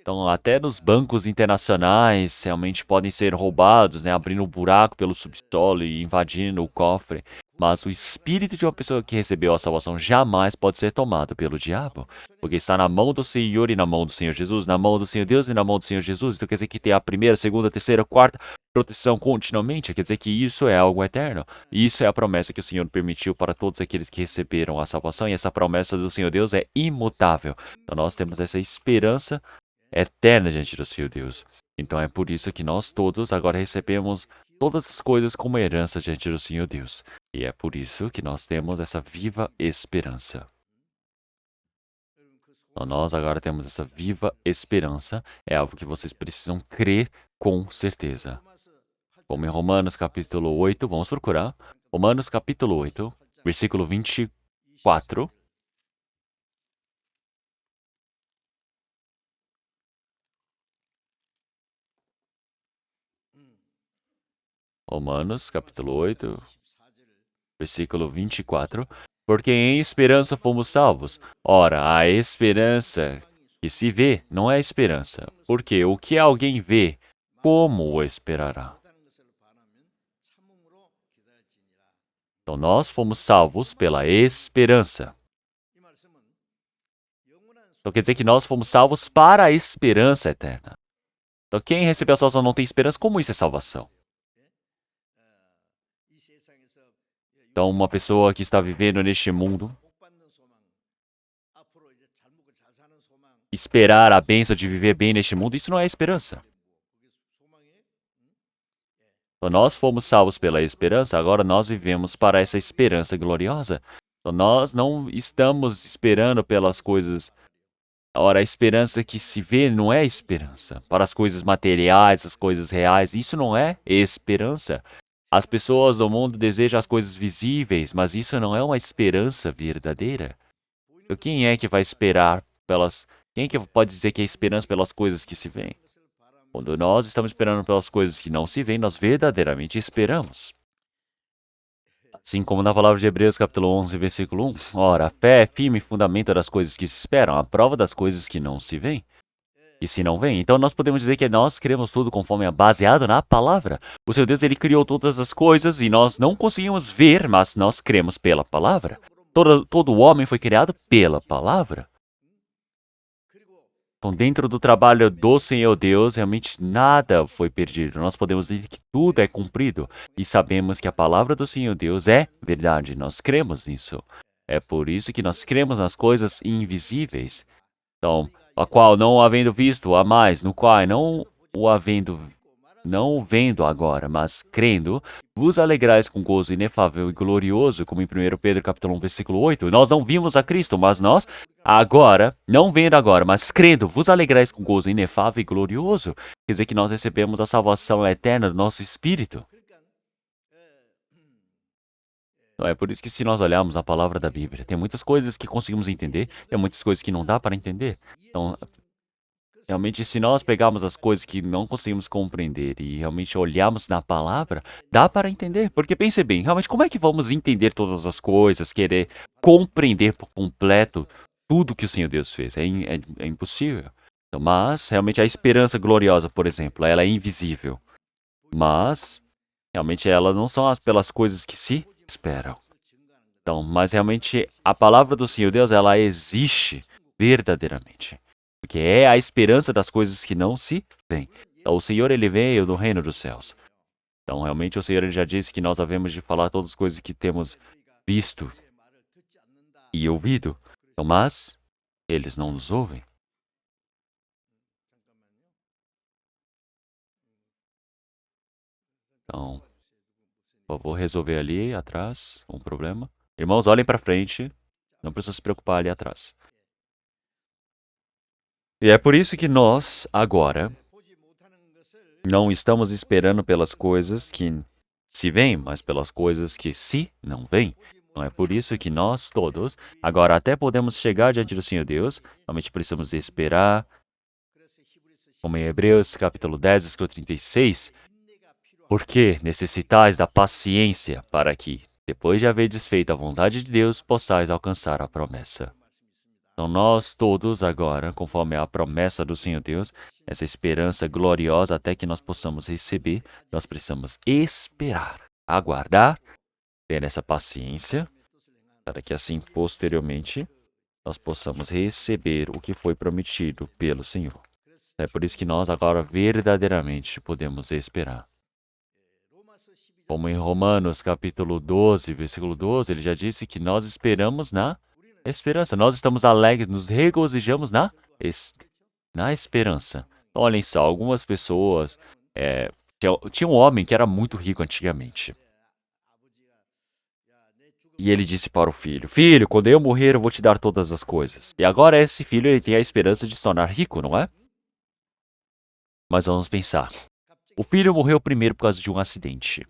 Então, até nos bancos internacionais, realmente podem ser roubados, né? Abrindo um buraco pelo subsolo e invadindo o cofre. Mas o espírito de uma pessoa que recebeu a salvação jamais pode ser tomado pelo diabo. Porque está na mão do Senhor e na mão do Senhor Jesus, na mão do Senhor Deus e na mão do Senhor Jesus. Então quer dizer que tem a primeira, segunda, terceira, quarta proteção continuamente. Quer dizer que isso é algo eterno. E isso é a promessa que o Senhor permitiu para todos aqueles que receberam a salvação. E essa promessa do Senhor Deus é imutável. Então nós temos essa esperança eterna diante do Senhor Deus. Então é por isso que nós todos agora recebemos todas as coisas como herança diante do Senhor Deus. E é por isso que nós temos essa viva esperança. Então nós agora temos essa viva esperança. É algo que vocês precisam crer com certeza. Como em Romanos capítulo 8, vamos procurar. Romanos capítulo 8, versículo 24. Romanos, capítulo 8, versículo 24. Porque em esperança fomos salvos. Ora, a esperança que se vê não é esperança. Porque o que alguém vê, como o esperará? Então nós fomos salvos pela esperança. Então quer dizer que nós fomos salvos para a esperança eterna. Então quem recebeu a salvação não tem esperança, como isso é salvação? Então, uma pessoa que está vivendo neste mundo, esperar a bênção de viver bem neste mundo, isso não é esperança. Então, nós fomos salvos pela esperança, agora nós vivemos para essa esperança gloriosa. Então, nós não estamos esperando pelas coisas. Ora, a esperança que se vê não é esperança. Para as coisas materiais, as coisas reais, isso não é esperança. As pessoas do mundo desejam as coisas visíveis, mas isso não é uma esperança verdadeira. Então, quem é que vai esperar pelas. Quem é que pode dizer que é esperança pelas coisas que se veem? Quando nós estamos esperando pelas coisas que não se veem, nós verdadeiramente esperamos. Assim como na palavra de Hebreus, capítulo 11, versículo 1. Ora, a fé é firme fundamento das coisas que se esperam, a prova das coisas que não se veem. E se não vem, então nós podemos dizer que nós cremos tudo conforme é baseado na palavra. O Senhor Deus, Ele criou todas as coisas e nós não conseguimos ver, mas nós cremos pela palavra. Todo homem foi criado pela palavra. Então, dentro do trabalho do Senhor Deus, realmente nada foi perdido. Nós podemos dizer que tudo é cumprido. E sabemos que a palavra do Senhor Deus é verdade. Nós cremos nisso. É por isso que nós cremos nas coisas invisíveis. Então, a qual não havendo visto, a mais, no qual não vendo agora, mas crendo, vos alegrais com gozo inefável e glorioso, como em 1 Pedro capítulo 1, versículo 8. Nós não vimos a Cristo, mas nós, agora, não vendo agora, mas crendo, vos alegrais com gozo inefável e glorioso. Quer dizer que nós recebemos a salvação eterna do nosso espírito. Então, é por isso que se nós olharmos a palavra da Bíblia, tem muitas coisas que conseguimos entender, tem muitas coisas que não dá para entender. Então, realmente, se nós pegarmos as coisas que não conseguimos compreender e realmente olharmos na palavra, dá para entender. Porque pense bem, realmente, como é que vamos entender todas as coisas, querer compreender por completo tudo que o Senhor Deus fez? É impossível. Então, mas, realmente, a esperança gloriosa, por exemplo, ela é invisível. Mas, realmente, elas não são pelas coisas que se esperam. Então, mas realmente, a palavra do Senhor Deus, ela existe verdadeiramente. Porque é a esperança das coisas que não se veem. Então, o Senhor, Ele veio do reino dos céus. Então, realmente, o Senhor, Ele já disse que nós havemos de falar todas as coisas que temos visto e ouvido. Então, mas, eles não nos ouvem. Então, por favor, resolver ali atrás um problema. Irmãos, olhem para frente. Não precisa se preocupar ali atrás. E é por isso que nós, agora, não estamos esperando pelas coisas que se veem, mas pelas coisas que se não veem. Não é por isso que nós todos, agora até podemos chegar diante do Senhor Deus, realmente precisamos esperar, como em Hebreus capítulo 10, versículo 36, porque necessitais da paciência para que, depois de haver desfeito a vontade de Deus, possais alcançar a promessa. Então, nós todos agora, conforme a promessa do Senhor Deus, essa esperança gloriosa até que nós possamos receber, nós precisamos esperar, aguardar, ter essa paciência, para que assim, posteriormente, nós possamos receber o que foi prometido pelo Senhor. É por isso que nós agora verdadeiramente podemos esperar. Como em Romanos capítulo 12, versículo 12, ele já disse que nós esperamos na esperança. Nós estamos alegres, nos regozijamos na esperança. Então, olhem só, algumas pessoas... tinha um homem que era muito rico antigamente. E ele disse para o filho, filho, quando eu morrer eu vou te dar todas as coisas. E agora esse filho ele tem a esperança de se tornar rico, não é? Mas vamos pensar. O filho morreu primeiro por causa de um acidente.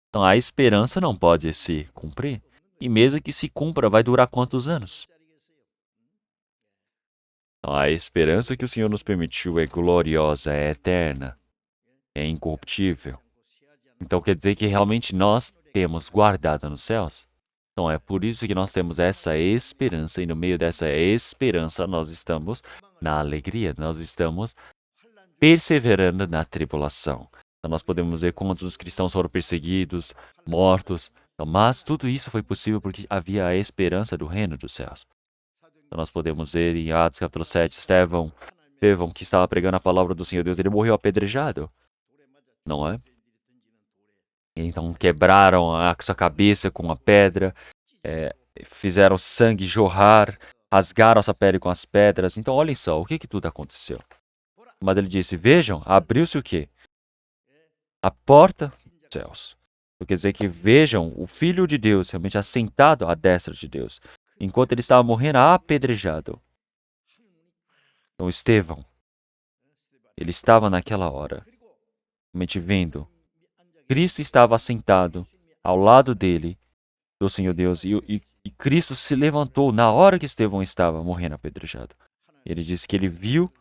Então a esperança não pode se cumprir. E mesmo que se cumpra, vai durar quantos anos? Então, a esperança que o Senhor nos permitiu é gloriosa, é eterna, é incorruptível. Então quer dizer que realmente nós temos guardado nos céus. Então é por isso que nós temos essa esperança, e no meio dessa esperança nós estamos na alegria, nós estamos perseverando na tribulação. Então nós podemos ver quantos os cristãos foram perseguidos, mortos, mas tudo isso foi possível porque havia a esperança do reino dos céus. Então nós podemos ver em Atos capítulo 7, Estevão, que estava pregando a palavra do Senhor Deus, ele morreu apedrejado, não é? Então quebraram a sua cabeça com a pedra, fizeram sangue jorrar, rasgaram essa pele com as pedras. Então olhem só, o que tudo aconteceu? Mas ele disse, vejam, abriu-se o quê? A porta dos céus. Isso quer dizer que vejam o Filho de Deus realmente assentado à destra de Deus, enquanto ele estava morrendo apedrejado. Então Estevão, ele estava naquela hora, realmente vendo. Cristo estava assentado ao lado dele, do Senhor Deus, e Cristo se levantou na hora que Estevão estava morrendo apedrejado. Ele disse que ele viu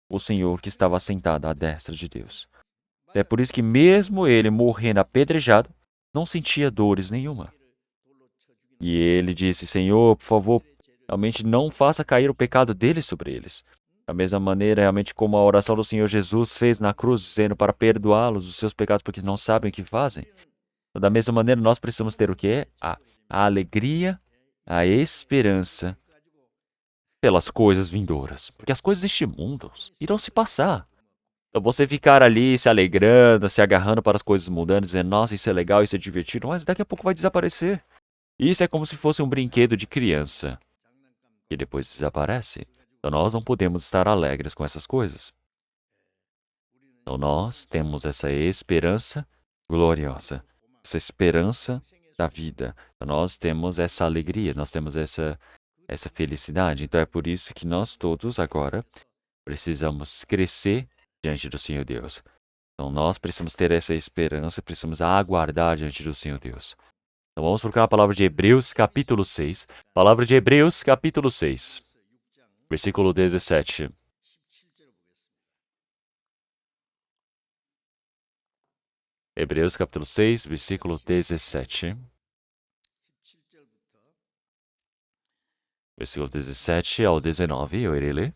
o Senhor que estava sentado à destra de Deus. É por isso que mesmo ele morrendo apedrejado, não sentia dores nenhuma. E ele disse, Senhor, por favor, realmente não faça cair o pecado deles sobre eles. Da mesma maneira, realmente como a oração do Senhor Jesus fez na cruz, dizendo para perdoá-los os seus pecados porque não sabem o que fazem. Da mesma maneira, nós precisamos ter o quê? A alegria, a esperança pelas coisas vindouras. Porque as coisas deste mundo irão se passar. Então você ficar ali se alegrando, se agarrando para as coisas mudando, dizendo, nossa, isso é legal, isso é divertido, mas daqui a pouco vai desaparecer. Isso é como se fosse um brinquedo de criança, que depois desaparece. Então nós não podemos estar alegres com essas coisas. Então nós temos essa esperança gloriosa, essa esperança da vida. Então nós temos essa alegria, nós temos essa felicidade. Então é por isso que nós todos agora precisamos crescer diante do Senhor Deus. Então nós precisamos ter essa esperança, precisamos aguardar diante do Senhor Deus. Então vamos procurar a palavra de Hebreus, capítulo 6. Palavra de Hebreus, capítulo 6, versículo 17. Hebreus, capítulo 6, versículo 17. Versículo 17 ao 19, eu irei ler.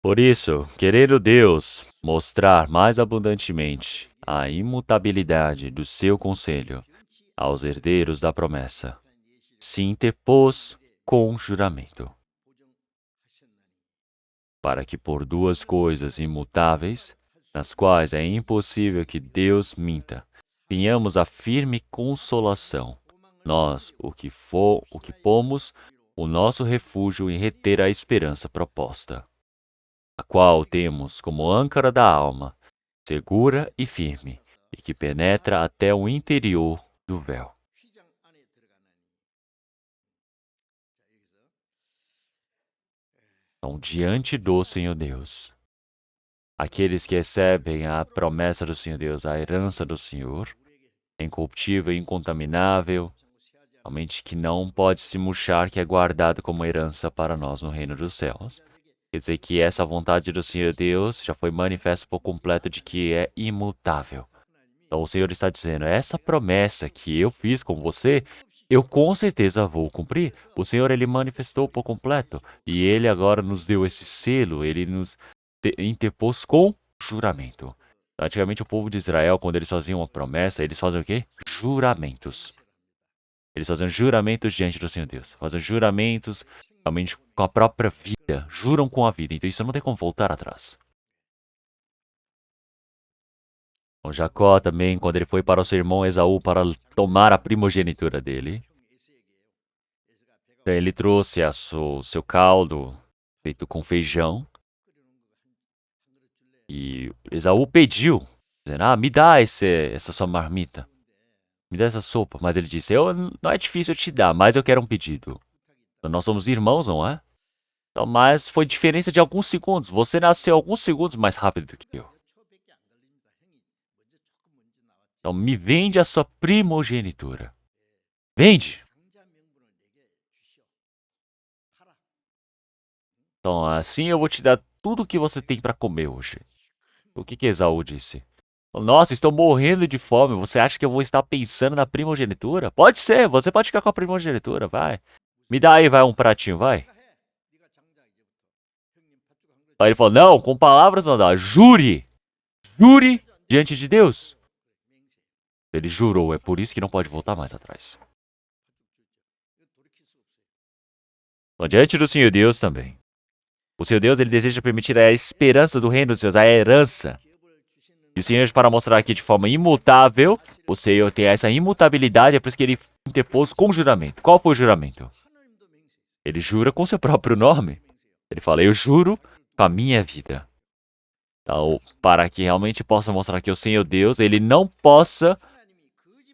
Por isso, querendo Deus mostrar mais abundantemente a imutabilidade do seu conselho aos herdeiros da promessa, se interpôs com juramento, para que por duas coisas imutáveis, nas quais é impossível que Deus minta, tenhamos a firme consolação, nós, o que pomos o nosso refúgio em reter a esperança proposta, a qual temos como âncora da alma, segura e firme, e que penetra até o interior do véu. Então, diante do Senhor Deus, aqueles que recebem a promessa do Senhor Deus, a herança do Senhor, incorruptível e incontaminável, realmente que não pode se murchar, que é guardado como herança para nós no reino dos céus. Quer dizer que essa vontade do Senhor Deus já foi manifesta por completo de que é imutável. Então o Senhor está dizendo, essa promessa que eu fiz com você, eu com certeza vou cumprir. O Senhor, Ele manifestou por completo. E Ele agora nos deu esse selo, Ele nos interpôs com juramento. Antigamente o povo de Israel, quando eles faziam uma promessa, eles faziam o quê? Juramentos. Eles faziam juramentos diante do Senhor Deus. Faziam juramentos realmente com a própria vida. Juram com a vida. Então isso não tem como voltar atrás. O Jacó também, quando ele foi para o seu irmão Esaú para tomar a primogenitura dele, então ele trouxe o seu caldo feito com feijão. E Esaú pediu, dizendo, me dá essa sua marmita. Me dá essa sopa. Mas ele disse, não é difícil eu te dar, mas eu quero um pedido. Então, nós somos irmãos, não é? Então, mas foi diferença de alguns segundos. Você nasceu alguns segundos mais rápido do que eu. Então, me vende a sua primogenitura. Vende! Então, assim eu vou te dar tudo o que você tem para comer hoje. O que Esaú disse? Nossa, estou morrendo de fome. Você acha que eu vou estar pensando na primogenitura? Pode ser, você pode ficar com a primogenitura, vai. Me dá aí, vai, um pratinho, vai. Aí ele falou, não, com palavras não dá. Jure! Jure diante de Deus. Ele jurou, é por isso que não pode voltar mais atrás. Então, diante do Senhor Deus também. O Senhor Deus, ele deseja permitir a esperança do reino dos céus, a herança. E o Senhor, para mostrar aqui de forma imutável, o Senhor tem essa imutabilidade, é por isso que ele interpôs com juramento. Qual foi o juramento? Ele jura com seu próprio nome. Ele fala, eu juro com a minha vida. Então, para que realmente possa mostrar que o Senhor Deus, ele não possa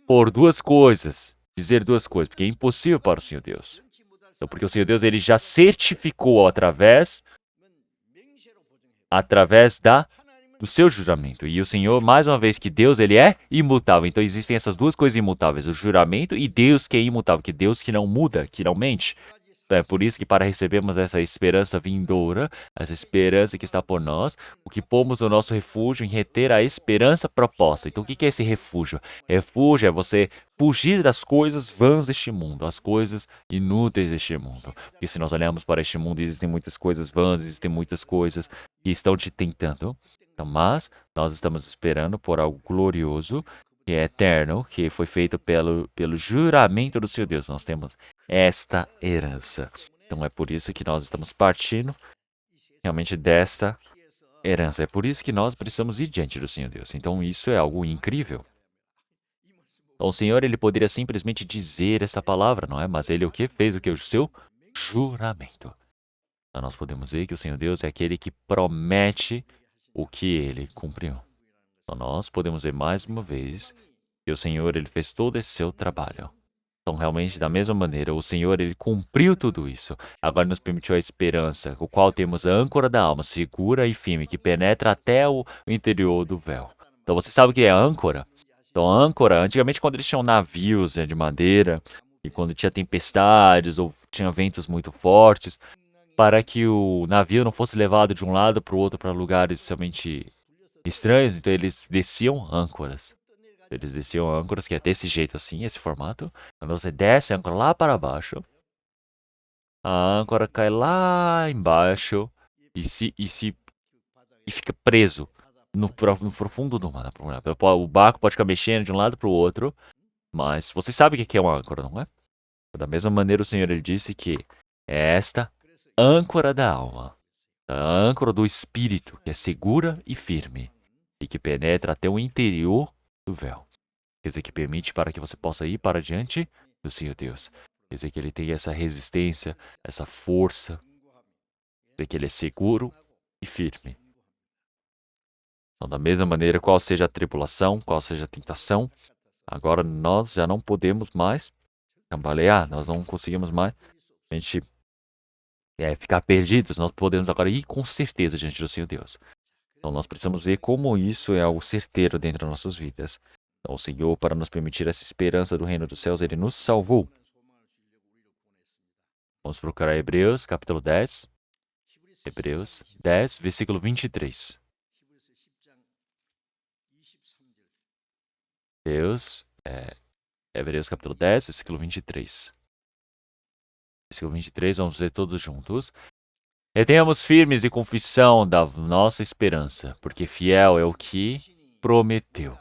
por duas coisas, dizer duas coisas, porque é impossível para o Senhor Deus. Então, porque o Senhor Deus, ele já certificou através do seu juramento. E o Senhor, mais uma vez, que Deus, ele é imutável. Então, existem essas duas coisas imutáveis, o juramento e Deus que é imutável, que Deus que não muda, que não mente. Então, é por isso que para recebermos essa esperança vindoura, essa esperança que está por nós, o que pomos o nosso refúgio em reter a esperança proposta. Então, o que é esse refúgio? Refúgio é você fugir das coisas vãs deste mundo, as coisas inúteis deste mundo. Porque se nós olharmos para este mundo, existem muitas coisas vãs, existem muitas coisas que estão te tentando. Então, mas nós estamos esperando por algo glorioso, que é eterno, que foi feito pelo juramento do Senhor Deus. Nós temos esta herança. Então é por isso que nós estamos partindo realmente desta herança. É por isso que nós precisamos ir diante do Senhor Deus. Então isso é algo incrível. Então o Senhor, ele poderia simplesmente dizer essa palavra, não é? Mas ele o que fez? O que? O seu juramento. Então nós podemos ver que o Senhor Deus é aquele que promete o que ele cumpriu. Então nós podemos ver mais uma vez que o Senhor, ele fez todo esse seu trabalho. Então, realmente, da mesma maneira, o Senhor, ele cumpriu tudo isso. Agora nos permitiu a esperança, o qual temos a âncora da alma, segura e firme, que penetra até o interior do véu. Então, você sabe o que é âncora? Então, âncora, antigamente, quando eles tinham navios de madeira, e quando tinha tempestades ou tinha ventos muito fortes, para que o navio não fosse levado de um lado para o outro para lugares somente estranhos, então eles desciam âncoras. Eles desciam âncoras, que é desse jeito assim, esse formato. Quando você desce a âncora lá para baixo, a âncora cai lá embaixo e fica preso no profundo do mar. O barco pode ficar mexendo de um lado para o outro, mas você sabe o que é uma âncora, não é? Da mesma maneira, o Senhor, ele disse que é esta âncora da alma, a âncora do espírito, que é segura e firme, e que penetra até o interior do véu. Quer dizer, que permite para que você possa ir para diante do Senhor Deus. Quer dizer, que ele tem essa resistência, essa força. Quer dizer, que ele é seguro e firme. Então, da mesma maneira, qual seja a tribulação, qual seja a tentação, agora nós já não podemos mais cambalear, nós não conseguimos mais a gente ficar perdidos, nós podemos agora ir com certeza diante do Senhor Deus. Então, nós precisamos ver como isso é algo certeiro dentro das nossas vidas. Então, o Senhor, para nos permitir essa esperança do reino dos céus, ele nos salvou. Vamos procurar Hebreus, capítulo 10. Hebreus 10, versículo 23. Hebreus, capítulo 10, versículo 23. Versículo 23, vamos ler todos juntos. Retenhamos firmes e confissão da nossa esperança, porque fiel é o que prometeu.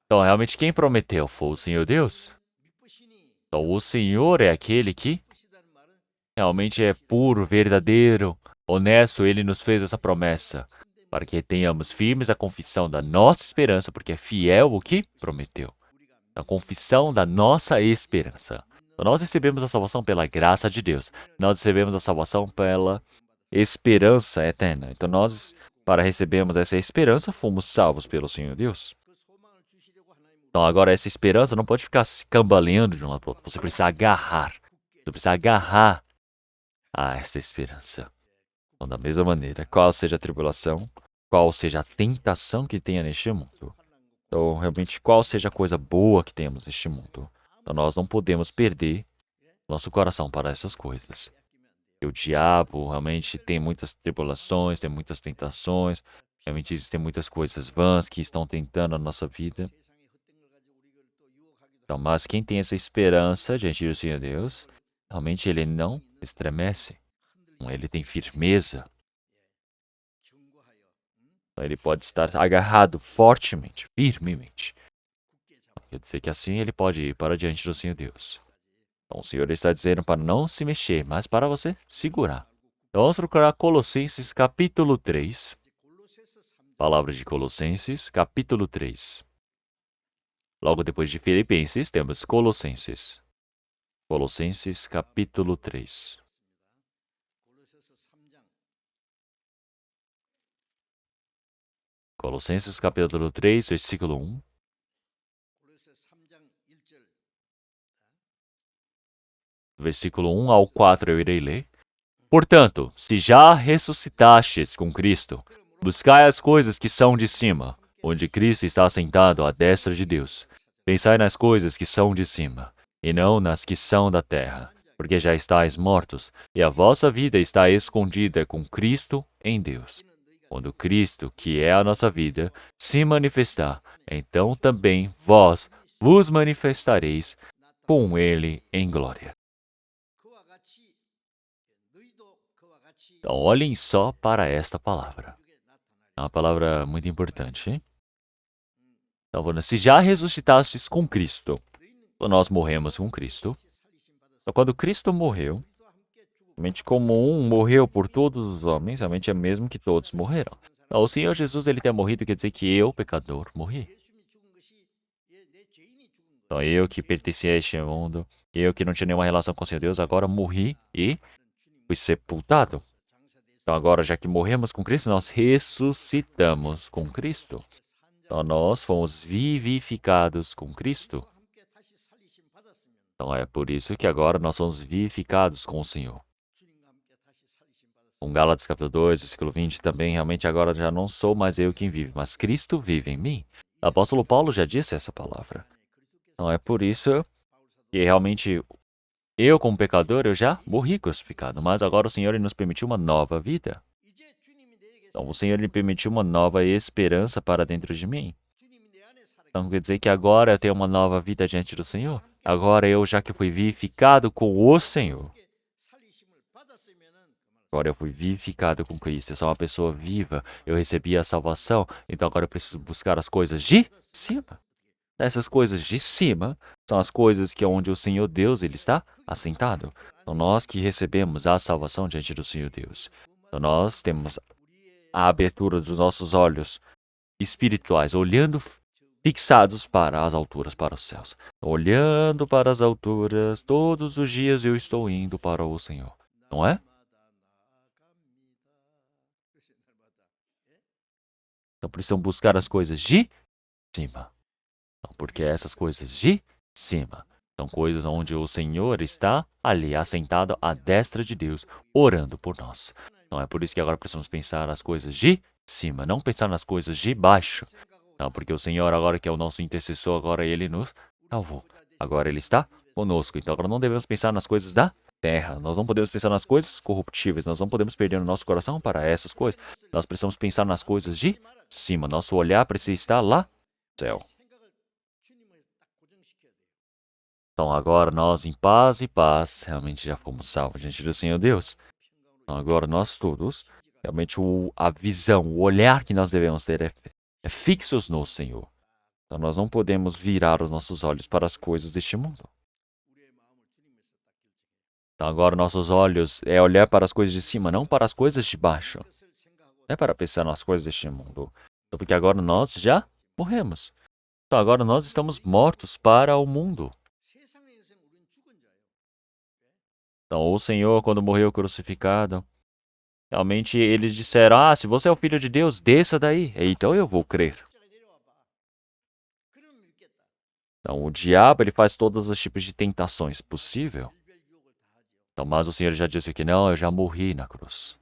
Então, realmente, quem prometeu foi o Senhor Deus. Então, o Senhor é aquele que realmente é puro, verdadeiro, honesto. Ele nos fez essa promessa para que tenhamos firmes a confissão da nossa esperança, porque é fiel o que prometeu. A confissão da nossa esperança. Então, nós recebemos a salvação pela graça de Deus. Nós recebemos a salvação pela esperança eterna. Então, nós, para recebermos essa esperança, fomos salvos pelo Senhor Deus. Então, agora, essa esperança não pode ficar se cambaleando de um lado para o outro. Você precisa agarrar. Você precisa agarrar a essa esperança. Então, da mesma maneira, qual seja a tribulação, qual seja a tentação que tenha neste mundo, então, realmente, qual seja a coisa boa que temos neste mundo, então, nós não podemos perder nosso coração para essas coisas. E o diabo realmente tem muitas tribulações, tem muitas tentações, realmente existem muitas coisas vãs que estão tentando a nossa vida. Então, mas quem tem essa esperança diante do Senhor Deus, realmente ele não estremece. Ele tem firmeza. Ele pode estar agarrado fortemente, firmemente. Quer dizer que assim ele pode ir para diante do Senhor Deus. Então, o Senhor está dizendo para não se mexer, mas para você segurar. Então, vamos procurar Colossenses capítulo 3. Palavra de Colossenses, capítulo 3. Logo depois de Filipenses, temos Colossenses. Colossenses, capítulo 3. Colossenses, capítulo 3, versículo 1. Versículo 1 ao 4 eu irei ler. Portanto, se já ressuscitastes com Cristo, buscai as coisas que são de cima, onde Cristo está sentado à destra de Deus. Pensai nas coisas que são de cima, e não nas que são da terra, porque já estáis mortos, e a vossa vida está escondida com Cristo em Deus. Quando Cristo, que é a nossa vida, se manifestar, então também vós vos manifestareis com Ele em glória. Então, olhem só para esta palavra. É uma palavra muito importante, hein? Então, se já ressuscitastes com Cristo, então nós morremos com Cristo. Então, quando Cristo morreu, somente como um morreu por todos os homens, realmente é mesmo que todos morreram. Então, o Senhor Jesus, ele ter morrido quer dizer que eu, pecador, morri. Então, eu que pertencia a este mundo, eu que não tinha nenhuma relação com o Senhor Deus, agora morri e fui sepultado. Então, agora, já que morremos com Cristo, nós ressuscitamos com Cristo. Então, nós fomos vivificados com Cristo. Então, é por isso que agora nós somos vivificados com o Senhor. Com Gálatas capítulo 2, versículo 20, também, realmente agora já não sou mais eu quem vive, mas Cristo vive em mim. O apóstolo Paulo já disse essa palavra. Então, é por isso que realmente eu, como pecador, eu já morri crucificado, mas agora o Senhor nos permitiu uma nova vida. Então, o Senhor lhe permitiu uma nova esperança para dentro de mim. Então, quer dizer que agora eu tenho uma nova vida diante do Senhor. Agora eu, já que fui vivificado com o Senhor, agora eu fui vivificado com Cristo. Eu sou uma pessoa viva. Eu recebi a salvação. Então, agora eu preciso buscar as coisas de cima. Essas coisas de cima são as coisas que é onde o Senhor Deus ele está assentado. Então, nós que recebemos a salvação diante do Senhor Deus. Então, nós temos a abertura dos nossos olhos espirituais, olhando fixados para as alturas, para os céus. Olhando para as alturas, todos os dias eu estou indo para o Senhor. Não é? Então, precisam buscar as coisas de cima. Então, porque essas coisas de cima são coisas onde o Senhor está ali, assentado à destra de Deus, orando por nós. Então, é por isso que agora precisamos pensar nas coisas de cima, não pensar nas coisas de baixo. Não, porque o Senhor, agora que é o nosso intercessor, agora ele nos salvou. Agora ele está conosco. Então, agora não devemos pensar nas coisas da terra. Nós não podemos pensar nas coisas corruptíveis. Nós não podemos perder o nosso coração para essas coisas. Nós precisamos pensar nas coisas de cima. Nosso olhar precisa estar lá no céu. Então, agora nós, em paz e paz, realmente já fomos salvos diante do Senhor Deus. Então, agora nós todos, realmente a visão, o olhar que nós devemos ter é fixos no Senhor. Então, nós não podemos virar os nossos olhos para as coisas deste mundo. Então, agora nossos olhos é olhar para as coisas de cima, não para as coisas de baixo. Não é para pensar nas coisas deste mundo. Então, porque agora nós já morremos. Então, agora nós estamos mortos para o mundo. Então, o Senhor, quando morreu crucificado, realmente eles disseram, se você é o Filho de Deus, desça daí. Então eu vou crer. Então, o diabo, ele faz todos os tipos de tentações possível. Então, mas o Senhor já disse que não, eu já morri na cruz.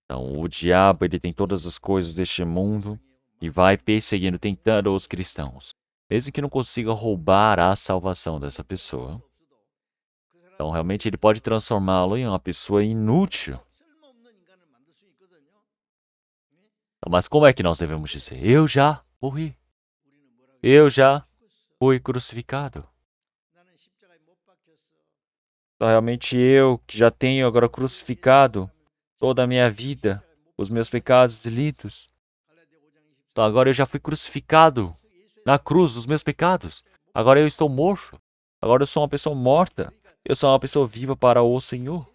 Então, o diabo, ele tem todas as coisas deste mundo e vai perseguindo, tentando os cristãos. Mesmo que não consiga roubar a salvação dessa pessoa. Então, realmente, ele pode transformá-lo em uma pessoa inútil. Mas como é que nós devemos dizer? Eu já morri. Eu já fui crucificado. Então, realmente eu, que já tenho agora crucificado toda a minha vida, os meus pecados e delitos. Então, agora eu já fui crucificado na cruz dos meus pecados. Agora eu estou morto. Agora eu sou uma pessoa morta. Eu sou uma pessoa viva para o Senhor.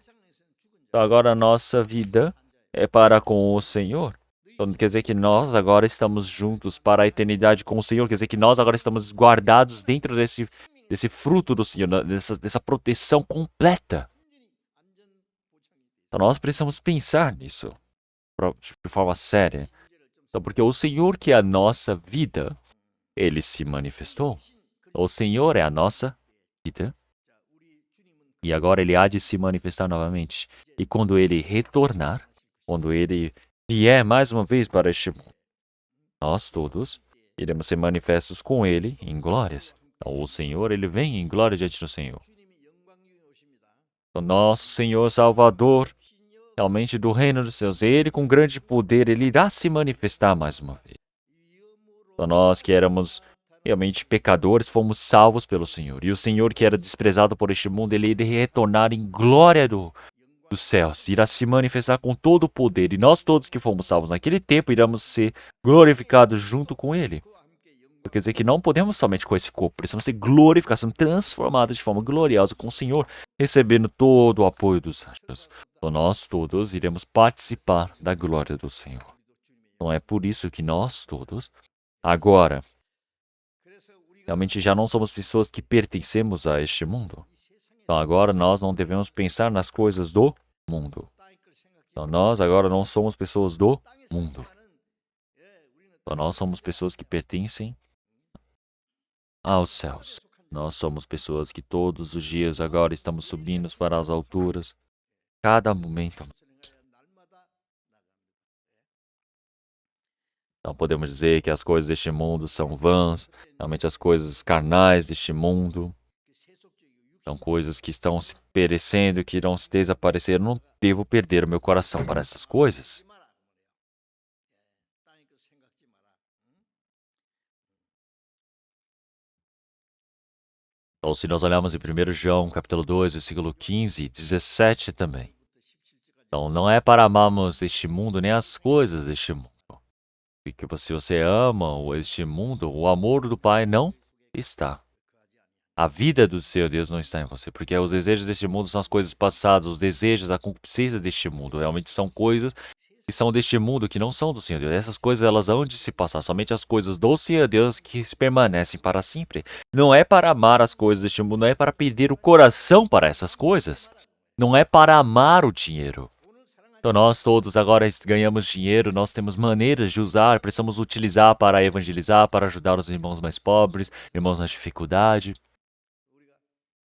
Então agora a nossa vida é para com o Senhor. Então quer dizer que nós agora estamos juntos para a eternidade com o Senhor. Quer dizer que nós agora estamos guardados dentro desse fruto do Senhor, dessa proteção completa. Então nós precisamos pensar nisso de forma séria. Então, porque o Senhor que é a nossa vida, Ele se manifestou. O Senhor é a nossa vida. E agora Ele há de se manifestar novamente. E quando Ele retornar, quando Ele vier mais uma vez para este mundo, nós todos iremos ser manifestos com Ele em glórias. Então, o Senhor, Ele vem em glória diante do Senhor. O nosso Senhor Salvador, realmente do reino dos céus, Ele com grande poder, Ele irá se manifestar mais uma vez. Então, nós que éramos realmente pecadores, fomos salvos pelo Senhor. E o Senhor que era desprezado por este mundo, Ele irá retornar em glória dos céus, irá se manifestar com todo o poder. E nós todos que fomos salvos naquele tempo, iremos ser glorificados junto com Ele. Quer dizer que não podemos somente com esse corpo, precisamos ser glorificados, sendo transformados de forma gloriosa com o Senhor, recebendo todo o apoio dos anjos. Então nós todos iremos participar da glória do Senhor. Então é por isso que nós todos, agora, realmente já não somos pessoas que pertencemos a este mundo. Então agora nós não devemos pensar nas coisas do mundo. Então nós agora não somos pessoas do mundo. Então nós somos pessoas que pertencem aos céus. Nós somos pessoas que todos os dias agora estamos subindo para as alturas, cada momento. Então podemos dizer que as coisas deste mundo são vãs, realmente as coisas carnais deste mundo são coisas que estão se perecendo, que irão se desaparecer. Eu não devo perder o meu coração para essas coisas. Então, se nós olharmos em 1 João, capítulo 2, versículo 15 e 17 também. Então, não é para amarmos este mundo, nem as coisas deste mundo. Porque se você ama este mundo, o amor do Pai não está. A vida do seu Deus não está em você, porque os desejos deste mundo são as coisas passadas, os desejos, a concupiscência deste mundo, realmente são coisas que são deste mundo, que não são do Senhor Deus. Essas coisas, elas hão de se passar, somente as coisas do Senhor Deus que permanecem para sempre. Não é para amar as coisas deste mundo, não é para perder o coração para essas coisas. Não é para amar o dinheiro. Então nós todos agora ganhamos dinheiro, nós temos maneiras de usar, precisamos utilizar para evangelizar, para ajudar os irmãos mais pobres, irmãos na dificuldade.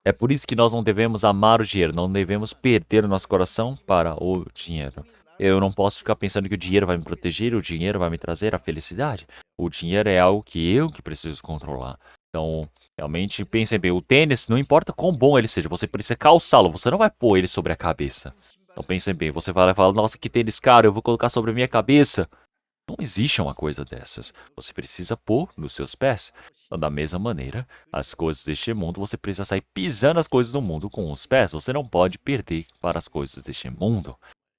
É por isso que nós não devemos amar o dinheiro, não devemos perder o nosso coração para o dinheiro. Eu não posso ficar pensando que o dinheiro vai me proteger, o dinheiro vai me trazer a felicidade. O dinheiro é algo que eu que preciso controlar. Então, realmente, pensem bem, o tênis, não importa quão bom ele seja, você precisa calçá-lo, você não vai pôr ele sobre a cabeça. Então pensem bem, você vai falar, nossa, que tênis caro, eu vou colocar sobre a minha cabeça. Não existe uma coisa dessas. Você precisa pôr nos seus pés. Então, da mesma maneira, as coisas deste mundo, você precisa sair pisando as coisas do mundo com os pés. Você não pode perder para as coisas deste mundo.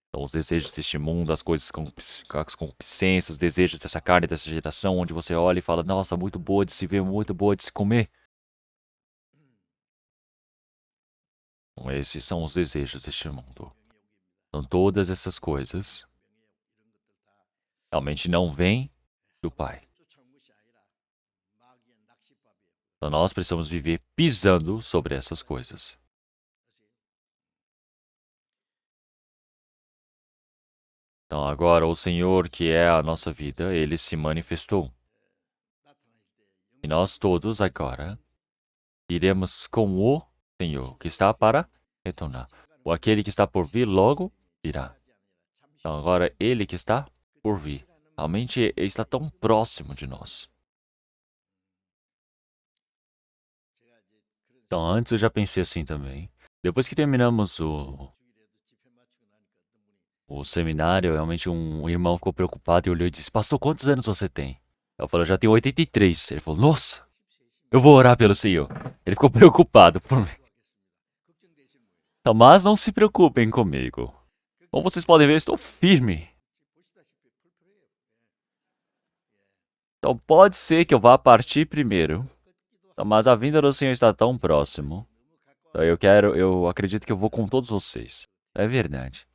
Então, os desejos deste mundo, as coisas com as concupiscências, os desejos dessa carne, dessa geração, onde você olha e fala, nossa, muito boa de se ver, muito boa de se comer. Então, esses são os desejos deste mundo. Então, todas essas coisas realmente não vêm do Pai. Então, nós precisamos viver pisando sobre essas coisas. Então, agora, o Senhor, que é a nossa vida, Ele se manifestou. E nós todos, agora, iremos com o Senhor, que está para retornar. Ou aquele que está por vir, logo virá. Então, agora, Ele que está por vir, realmente Ele está tão próximo de nós. Então, antes eu já pensei assim também. Depois que terminamos o seminário, realmente um irmão ficou preocupado e olhou e disse, pastor, quantos anos você tem? Eu falei, eu já tenho 83. Ele falou, nossa, eu vou orar pelo Senhor. Ele ficou preocupado por mim. Então, mas não se preocupem comigo. Como vocês podem ver, eu estou firme. Então pode ser que eu vá partir primeiro. Mas a vinda do Senhor está tão próximo. Então eu acredito que eu vou com todos vocês. É verdade.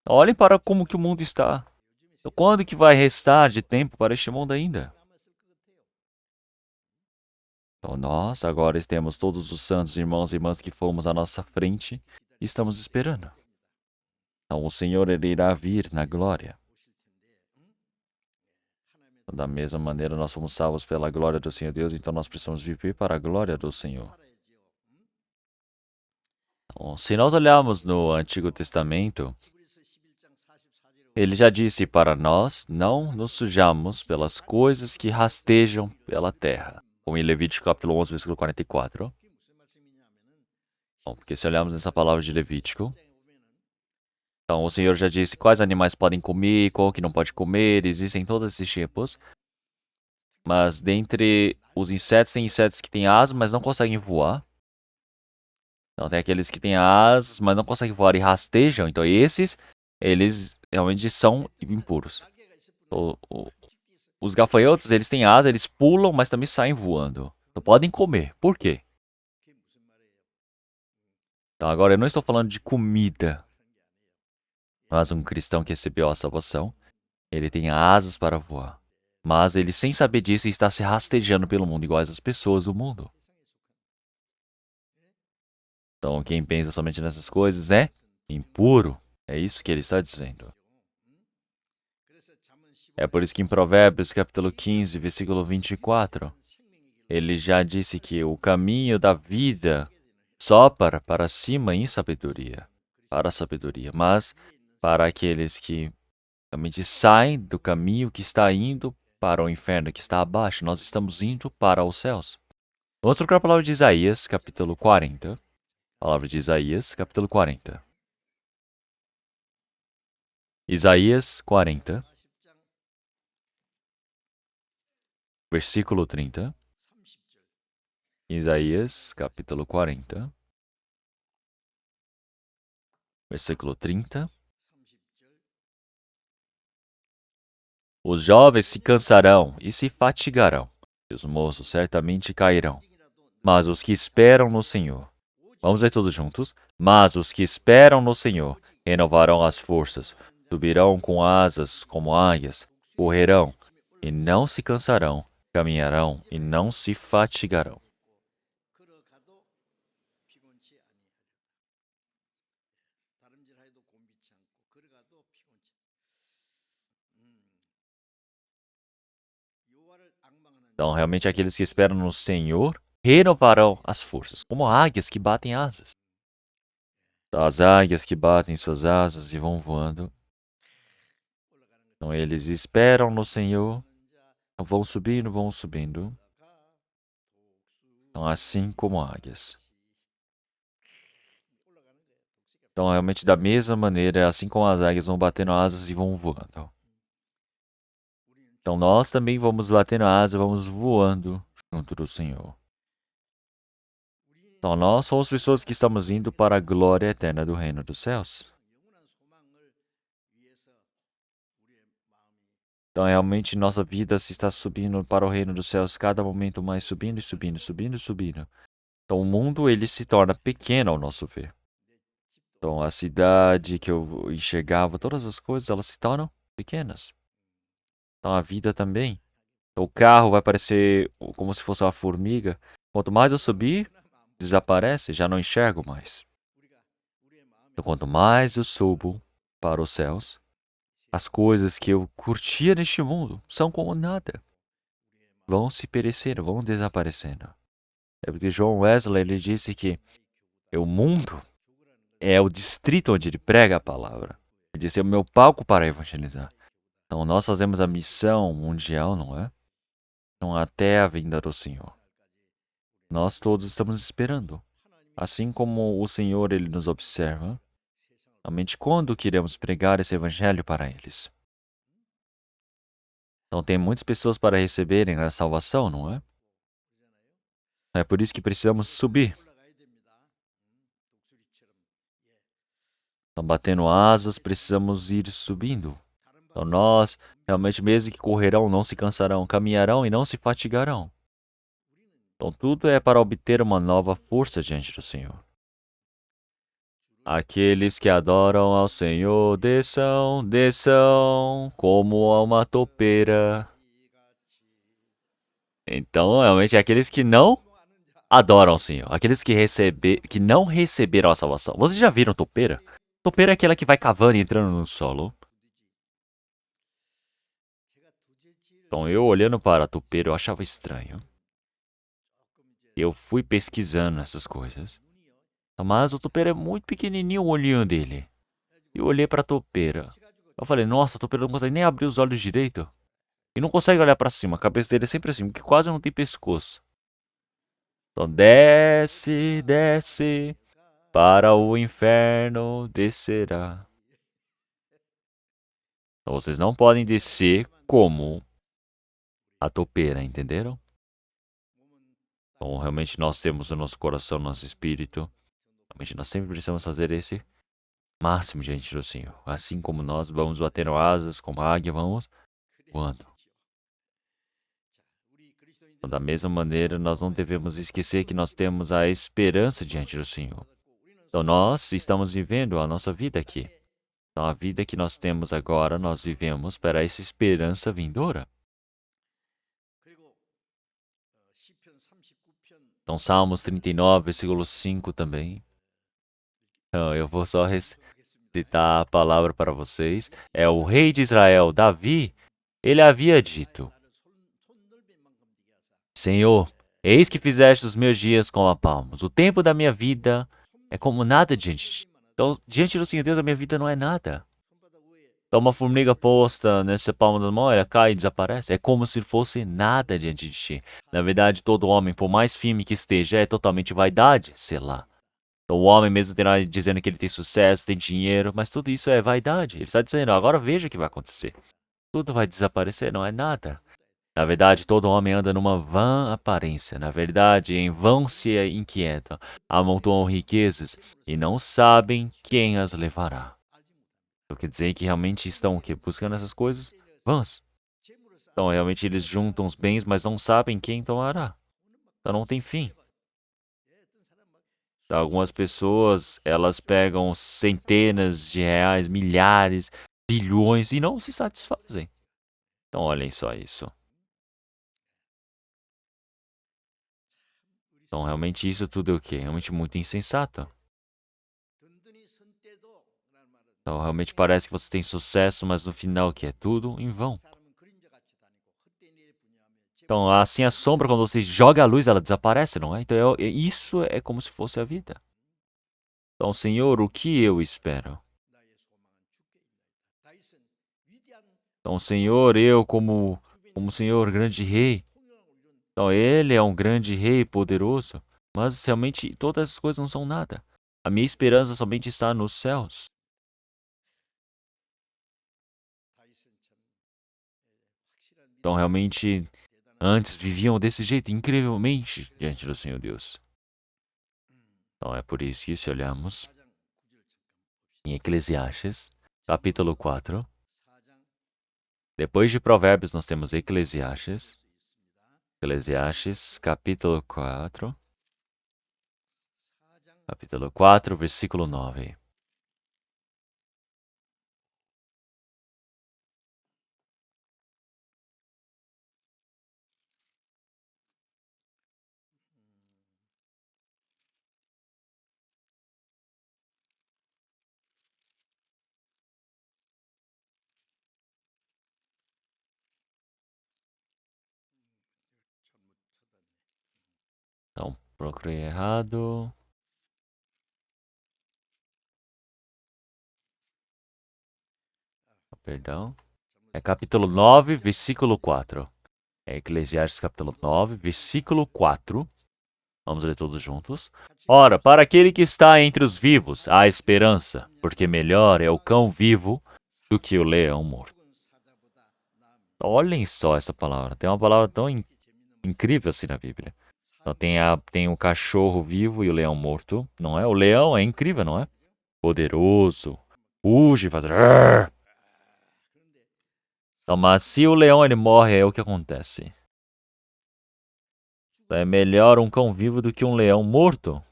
Olhem para como que o mundo está. Então, quando que vai restar de tempo para este mundo ainda? Então, nós agora temos todos os santos irmãos e irmãs que fomos à nossa frente e estamos esperando. Então, o Senhor ele irá vir na glória. Da mesma maneira, nós fomos salvos pela glória do Senhor Deus, então nós precisamos viver para a glória do Senhor. Então, se nós olharmos no Antigo Testamento, ele já disse para nós não nos sujamos pelas coisas que rastejam pela terra. Como em Levítico capítulo 11, versículo 44. Bom, porque se olharmos nessa palavra de Levítico, então o Senhor já disse quais animais podem comer, qual que não pode comer, existem todos esses tipos. Mas dentre os insetos, tem insetos que têm asas, mas não conseguem voar. Então tem aqueles que têm asas, mas não conseguem voar e rastejam. Então esses, eles realmente são impuros. Os gafanhotos, eles têm asas, eles pulam, mas também saem voando. Então podem comer. Por quê? Então agora eu não estou falando de comida. Mas um cristão que recebeu a salvação, ele tem asas para voar. Mas ele, sem saber disso, está se rastejando pelo mundo, igual as pessoas do mundo. Então, quem pensa somente nessas coisas é impuro. É isso que ele está dizendo. É por isso que em Provérbios, capítulo 15, versículo 24, ele já disse que o caminho da vida sopra para cima em sabedoria, para a sabedoria, mas para aqueles que realmente saem do caminho que está indo para o inferno, que está abaixo, nós estamos indo para os céus. Vamos procurar a palavra de Isaías, capítulo 40. Palavra de Isaías, capítulo 40. Isaías 40, versículo 30. Isaías, capítulo 40, versículo 30. Os jovens se cansarão e se fatigarão, e os moços certamente cairão. Mas os que esperam no Senhor, vamos ler todos juntos. Mas os que esperam no Senhor renovarão as forças, subirão com asas como águias, correrão e não se cansarão, caminharão e não se fatigarão. Então, realmente, aqueles que esperam no Senhor renovarão as forças, como águias que batem asas. As águias que batem suas asas e vão voando. Então, eles esperam no Senhor, vão subindo, vão subindo. Então, assim como águias. Então, realmente, da mesma maneira, assim como as águias vão batendo asas e vão voando. Então, nós também vamos batendo asas, vamos voando junto do Senhor. Então, nós somos pessoas que estamos indo para a glória eterna do reino dos céus. Então, realmente, nossa vida se está subindo para o reino dos céus, cada momento mais subindo e subindo, subindo e subindo. Então, o mundo, ele se torna pequeno ao nosso ver. Então, a cidade que eu enxergava, todas as coisas, elas se tornam pequenas. Então, a vida também. Então, o carro vai parecer como se fosse uma formiga. Quanto mais eu subir, desaparece, já não enxergo mais. Então, quanto mais eu subo para os céus, as coisas que eu curtia neste mundo são como nada. Vão se perecendo, vão desaparecendo. É porque John Wesley ele disse que o mundo é o distrito onde ele prega a palavra. Ele disse, é o meu palco para evangelizar. Então, nós fazemos a missão mundial, não é? Então, até a vinda do Senhor. Nós todos estamos esperando. Assim como o Senhor, ele nos observa. Somente quando queremos pregar esse evangelho para eles. Então, tem muitas pessoas para receberem a salvação, não é? É por isso que precisamos subir. Então, batendo asas, precisamos ir subindo. Então, nós, realmente, mesmo que correrão, não se cansarão, caminharão e não se fatigarão. Então tudo é para obter uma nova força diante do Senhor. Aqueles que adoram ao Senhor desçam, desçam como a uma topeira. Então, realmente, aqueles que não adoram ao Senhor, aqueles que não receberam a salvação. Vocês já viram topeira? Topeira é aquela que vai cavando e entrando no solo. Então, eu olhando para a topeira, eu achava estranho. Eu fui pesquisando essas coisas. Mas o topeira é muito pequenininho o olhinho dele. Eu olhei para a topeira. Eu falei, nossa, a topeira não consegue nem abrir os olhos direito. E não consegue olhar para cima. A cabeça dele é sempre assim, porque quase não tem pescoço. Então desce, desce, para o inferno descerá. Então vocês não podem descer como a topeira, entenderam? Então realmente nós temos o nosso coração, nosso espírito. Realmente nós sempre precisamos fazer esse máximo diante do Senhor. Assim como nós vamos batendo asas, como a águia, vamos voando. Então, da mesma maneira, nós não devemos esquecer que nós temos a esperança diante do Senhor. Então, nós estamos vivendo a nossa vida aqui. Então, a vida que nós temos agora, nós vivemos para essa esperança vindoura. Então, Salmos 39, versículo 5 também. Então, eu vou só recitar a palavra para vocês. É o rei de Israel, Davi, ele havia dito: Senhor, eis que fizeste os meus dias como a palmos. O tempo da minha vida é como nada diante de ti. Então, diante do Senhor Deus, a minha vida não é nada. Então, uma formiga posta nessa palma da mão, ela cai e desaparece. É como se fosse nada diante de ti. Na verdade, todo homem, por mais firme que esteja, é totalmente vaidade, sei lá. Então, o homem mesmo terá dizendo que ele tem sucesso, tem dinheiro, mas tudo isso é vaidade. Ele está dizendo, agora veja o que vai acontecer. Tudo vai desaparecer, não é nada. Na verdade, todo homem anda numa vã aparência. Na verdade, em vão se inquietam, amontoam riquezas e não sabem quem as levará. Então, quer dizer que realmente estão o quê? Buscando essas coisas vãs. Então, realmente eles juntam os bens, mas não sabem quem tomará. Então, não tem fim. Então, algumas pessoas, elas pegam centenas de reais, milhares, bilhões e não se satisfazem. Então, olhem só isso. Então, realmente isso tudo é o quê? Realmente muito insensato. Então, realmente parece que você tem sucesso, mas no final o que é tudo em vão. Então, assim a sombra, quando você joga a luz, ela desaparece, não é? Então, isso é como se fosse a vida. Então, Senhor, o que eu espero? Então, Senhor, eu como Senhor, grande rei. Então, Ele é um grande rei poderoso, mas realmente todas essas coisas não são nada. A minha esperança somente está nos céus. Então, realmente, antes viviam desse jeito, incrivelmente, diante do Senhor Deus. Então, é por isso que se olhamos em Eclesiastes, capítulo 4. Depois de Provérbios, nós temos Eclesiastes. Eclesiastes, capítulo 4. Capítulo 4, versículo 9. Então, procurei errado. Perdão. É capítulo 9, versículo 4. É Eclesiastes, capítulo 9, versículo 4. Vamos ler todos juntos. Ora, para aquele que está entre os vivos, há esperança, porque melhor é o cão vivo do que o leão morto. Olhem só essa palavra. Tem uma palavra tão incrível assim na Bíblia. Então tem o cachorro vivo e o leão morto, não é? O leão é incrível, não é? Poderoso, ruge, faz... "Arr!" Então, mas se o leão ele morre, é o que acontece. É melhor um cão vivo do que um leão morto.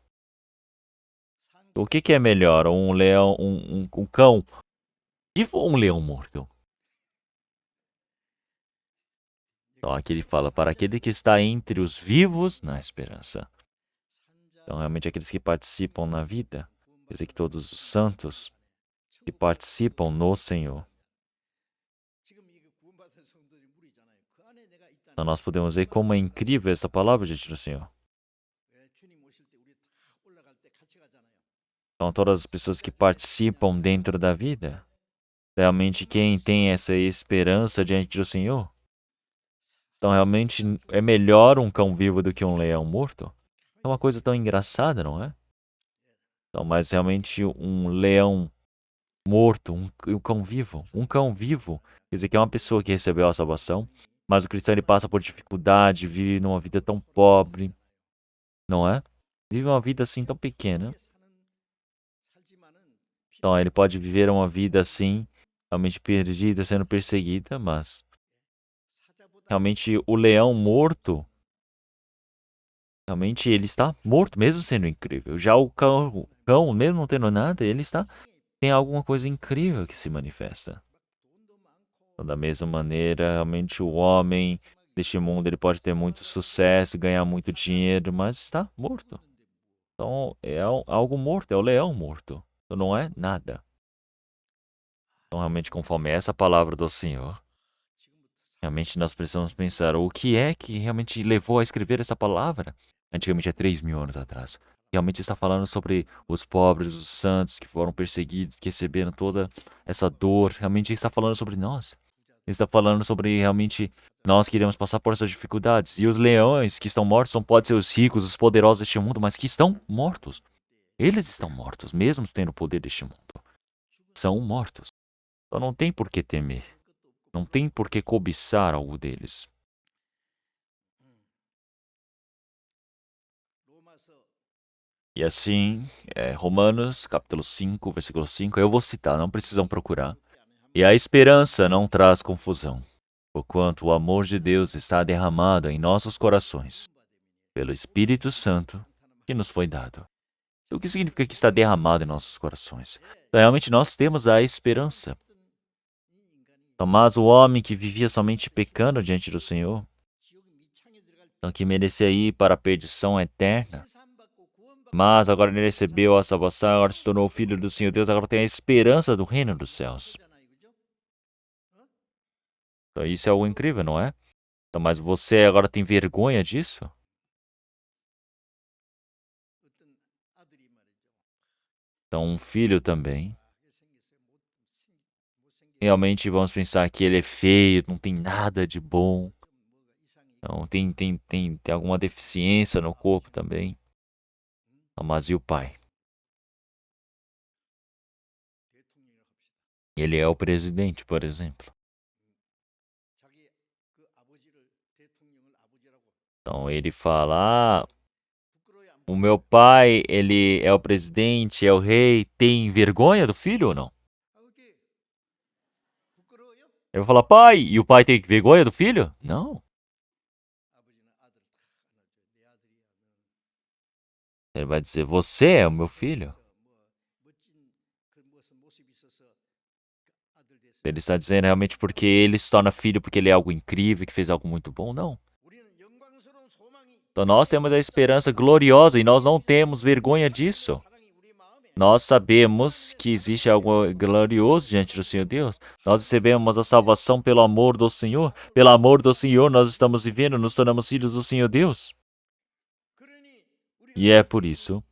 O que é melhor? Um leão, um cão vivo ou um leão morto? Então aqui ele fala, para aquele que está entre os vivos na esperança. Então realmente aqueles que participam na vida, quer dizer que todos os santos que participam no Senhor. Então nós podemos ver como é incrível essa palavra diante do Senhor. Então todas as pessoas que participam dentro da vida, realmente quem tem essa esperança diante do Senhor, então realmente é melhor um cão vivo do que um leão morto. É uma coisa tão engraçada, não é? Então, mas realmente um leão morto, um cão vivo, quer dizer que é uma pessoa que recebeu a salvação, mas o cristão ele passa por dificuldade, vive numa vida tão pobre, não é? Vive uma vida assim tão pequena. Então ele pode viver uma vida assim, realmente perdida, sendo perseguida, mas realmente o leão morto, realmente ele está morto, mesmo sendo incrível. Já o cão mesmo não tendo nada, tem alguma coisa incrível que se manifesta. Então, da mesma maneira, realmente o homem deste mundo ele pode ter muito sucesso, ganhar muito dinheiro, mas está morto. Então é algo morto, é o leão morto. Então não é nada. Então realmente conforme essa palavra do Senhor, realmente nós precisamos pensar o que é que realmente levou a escrever essa palavra? Antigamente, há 3.000 anos atrás. Realmente está falando sobre os pobres, os santos que foram perseguidos, que receberam toda essa dor. Realmente está falando sobre nós. Está falando sobre realmente nós que iremos passar por essas dificuldades. E os leões que estão mortos não podem ser os ricos, os poderosos deste mundo, mas que estão mortos. Eles estão mortos, mesmo tendo o poder deste mundo. São mortos. Então não tem por que temer. Não tem por que cobiçar algo deles. E assim, Romanos, capítulo 5, versículo 5, eu vou citar, não precisam procurar. E a esperança não traz confusão, porquanto o amor de Deus está derramado em nossos corações, pelo Espírito Santo que nos foi dado. O que significa que está derramado em nossos corações? Então, realmente nós temos a esperança. Então, mas o homem que vivia somente pecando diante do Senhor, então que merecia ir para a perdição eterna, mas agora ele recebeu a salvação, agora se tornou filho do Senhor Deus, agora tem a esperança do reino dos céus. Então isso é algo incrível, não é? Então, mas você agora tem vergonha disso? Então um filho também. Realmente vamos pensar que ele é feio, não tem nada de bom. Não, tem alguma deficiência no corpo também. Então, mas e o pai? Ele é o presidente, por exemplo. Então ele fala: o meu pai, ele é o presidente, é o rei, tem vergonha do filho ou não? Ele vai falar, pai, e o pai tem vergonha do filho? Não. Ele vai dizer, você é o meu filho. Ele está dizendo realmente porque ele se torna filho, porque ele é algo incrível, que fez algo muito bom? Não. Então nós temos a esperança gloriosa e nós não temos vergonha disso. Nós sabemos que existe algo glorioso diante do Senhor Deus. Nós recebemos a salvação pelo amor do Senhor. Pelo amor do Senhor nós estamos vivendo, nos tornamos filhos do Senhor Deus. E é por isso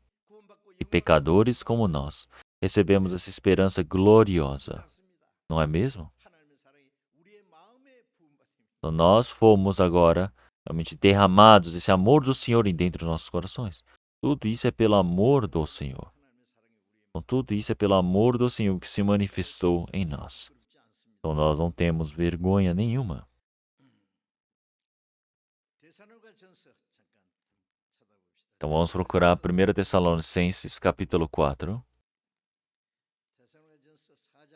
que pecadores como nós recebemos essa esperança gloriosa. Não é mesmo? Então nós fomos agora realmente derramados esse amor do Senhor dentro dos nossos corações. Tudo isso é pelo amor do Senhor. Então, tudo isso é pelo amor do Senhor que se manifestou em nós. Então nós não temos vergonha nenhuma. Então vamos procurar 1 Tessalonicenses capítulo 4.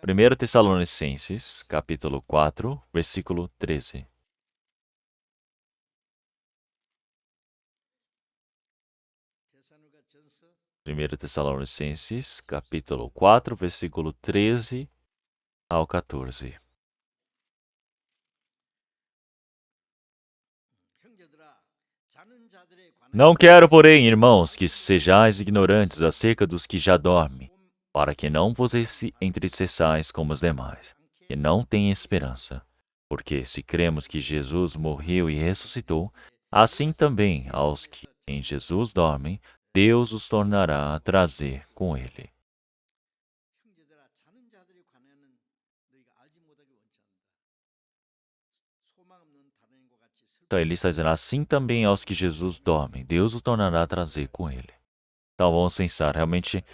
1 Tessalonicenses capítulo 4, versículo 13. 1 Tessalonicenses, capítulo 4, versículo 13 ao 14. Não quero, porém, irmãos, que sejais ignorantes acerca dos que já dormem, para que não vos entristeçais como os demais, que não têm esperança. Porque se cremos que Jesus morreu e ressuscitou, assim também aos que em Jesus dormem, Deus os tornará a trazer com ele. Então ele está dizendo, assim também aos que Jesus dormem, Deus os tornará a trazer com ele. Então vamos pensar, realmente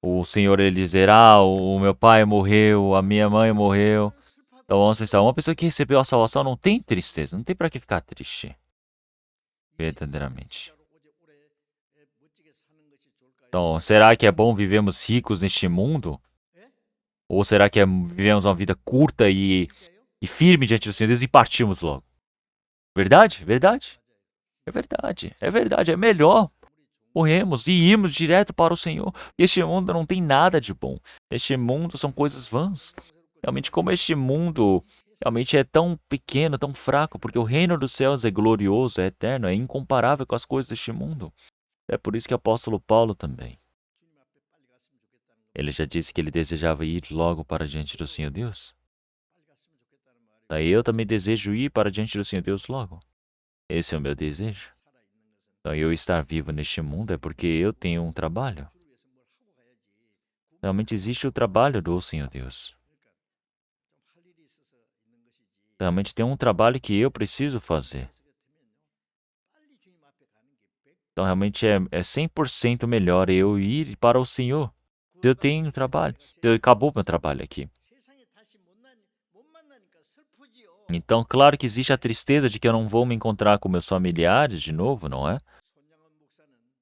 o Senhor ele dizer, o meu pai morreu, a minha mãe morreu. Então vamos pensar, uma pessoa que recebeu a salvação não tem tristeza, não tem para que ficar triste, verdadeiramente. Então, será que é bom vivermos ricos neste mundo? Ou será que vivemos uma vida curta e firme diante do Senhor Deus e partimos logo? Verdade? Verdade? É verdade, é verdade, é melhor morremos e irmos direto para o Senhor. Este mundo não tem nada de bom. Este mundo são coisas vãs. Realmente, como este mundo realmente é tão pequeno, tão fraco, porque o reino dos céus é glorioso, é eterno, é incomparável com as coisas deste mundo. É por isso que o apóstolo Paulo também. Ele já disse que ele desejava ir logo para diante do Senhor Deus. Daí eu também desejo ir para diante do Senhor Deus logo. Esse é o meu desejo. Então, eu estar vivo neste mundo é porque eu tenho um trabalho. Realmente existe o trabalho do Senhor Deus. Realmente tem um trabalho que eu preciso fazer. Então, realmente é 100% melhor eu ir para o Senhor. Se eu tenho trabalho, se acabou meu trabalho aqui. Então, claro que existe a tristeza de que eu não vou me encontrar com meus familiares de novo, não é?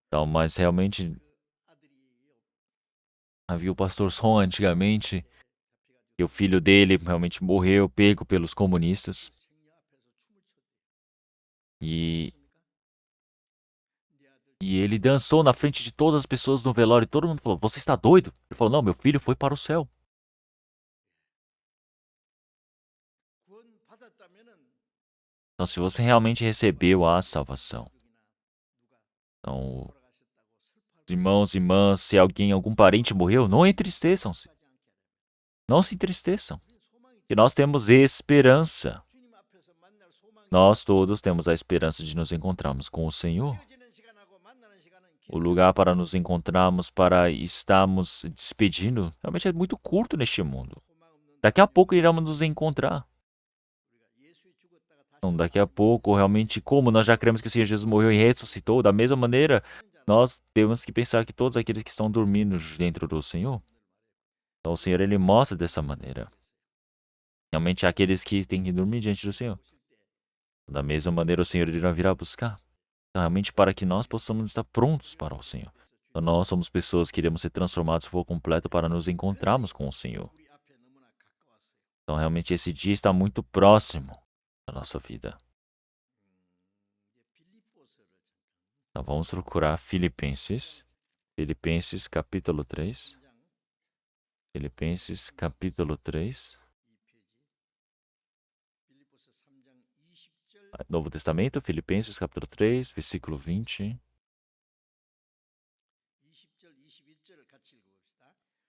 Então, mas realmente havia o pastor Son antigamente, e o filho dele realmente morreu, pego pelos comunistas. E, e ele dançou na frente de todas as pessoas no velório e todo mundo falou, você está doido? Ele falou, não, meu filho foi para o céu. Então, se você realmente recebeu a salvação, então, irmãos e irmãs, se algum parente morreu, não entristeçam-se. Não se entristeçam. Que nós temos esperança. Nós todos temos a esperança de nos encontrarmos com o Senhor. O lugar para nos encontrarmos, para estarmos despedindo, realmente é muito curto neste mundo. Daqui a pouco iremos nos encontrar. Então, daqui a pouco, realmente, como nós já cremos que o Senhor Jesus morreu e ressuscitou, da mesma maneira, nós temos que pensar que todos aqueles que estão dormindo dentro do Senhor, então o Senhor, Ele mostra dessa maneira. Realmente, aqueles que têm que dormir diante do Senhor. Da mesma maneira, o Senhor irá vir a buscar. Então, realmente, para que nós possamos estar prontos para o Senhor. Então, nós somos pessoas que iremos ser transformados por completo para nos encontrarmos com o Senhor. Então, realmente, esse dia está muito próximo da nossa vida. Então, vamos procurar Filipenses. Filipenses capítulo 3. Filipenses capítulo 3. Novo Testamento, Filipenses capítulo 3, versículo 20.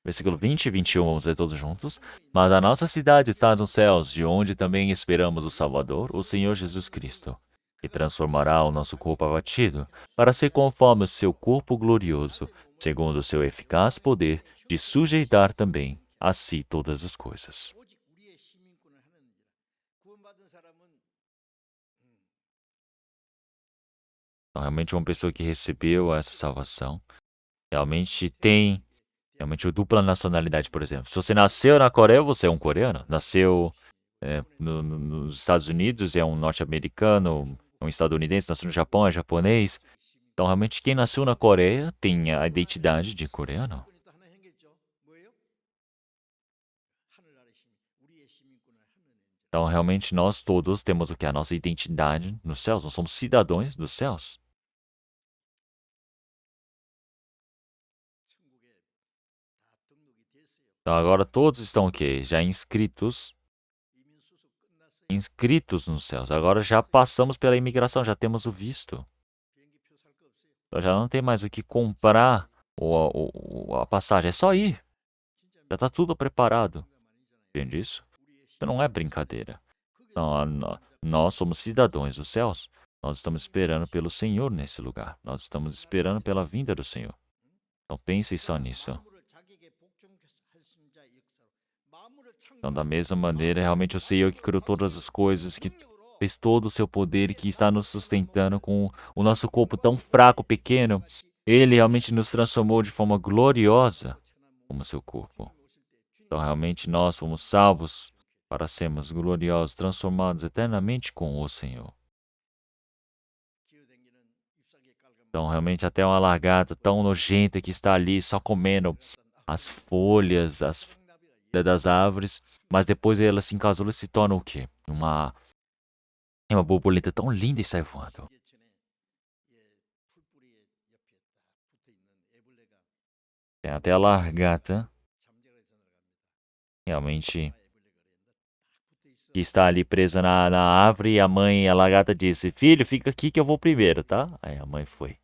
Versículo 20 e 21, vamos ler todos juntos. Mas a nossa cidade está nos céus, de onde também esperamos o Salvador, o Senhor Jesus Cristo, que transformará o nosso corpo abatido, para ser conforme o seu corpo glorioso, segundo o seu eficaz poder de sujeitar também a si todas as coisas. Então, realmente, uma pessoa que recebeu essa salvação, realmente tem realmente dupla nacionalidade, por exemplo. Se você nasceu na Coreia, você é um coreano. Nasceu nos Estados Unidos, é um norte-americano, é um estadunidense. Nasceu no Japão, é japonês. Então, realmente, quem nasceu na Coreia tem a identidade de coreano. Então, realmente, nós todos temos o que? A nossa identidade nos céus. Nós somos cidadãos dos céus. Então agora todos estão o quê? Já inscritos nos céus. Agora já passamos pela imigração, já temos o visto. Então já não tem mais o que comprar a passagem, é só ir. Já está tudo preparado. Entende isso? Isso não é brincadeira. Então, nós somos cidadãos dos céus. Nós estamos esperando pelo Senhor nesse lugar. Nós estamos esperando pela vinda do Senhor. Então pense só nisso. Então, da mesma maneira, realmente o Senhor que criou todas as coisas, que fez todo o seu poder e que está nos sustentando com o nosso corpo tão fraco, pequeno, Ele realmente nos transformou de forma gloriosa como seu corpo. Então, realmente, nós fomos salvos para sermos gloriosos, transformados eternamente com o Senhor. Então, realmente, até uma lagarta tão nojenta que está ali só comendo as folhas das árvores, mas depois ela se encasula e se torna o quê? Uma borboleta tão linda e sai voando. Tem até a lagarta, realmente, que está ali presa na árvore e a lagarta disse, filho, fica aqui que eu vou primeiro, tá? Aí a mãe foi.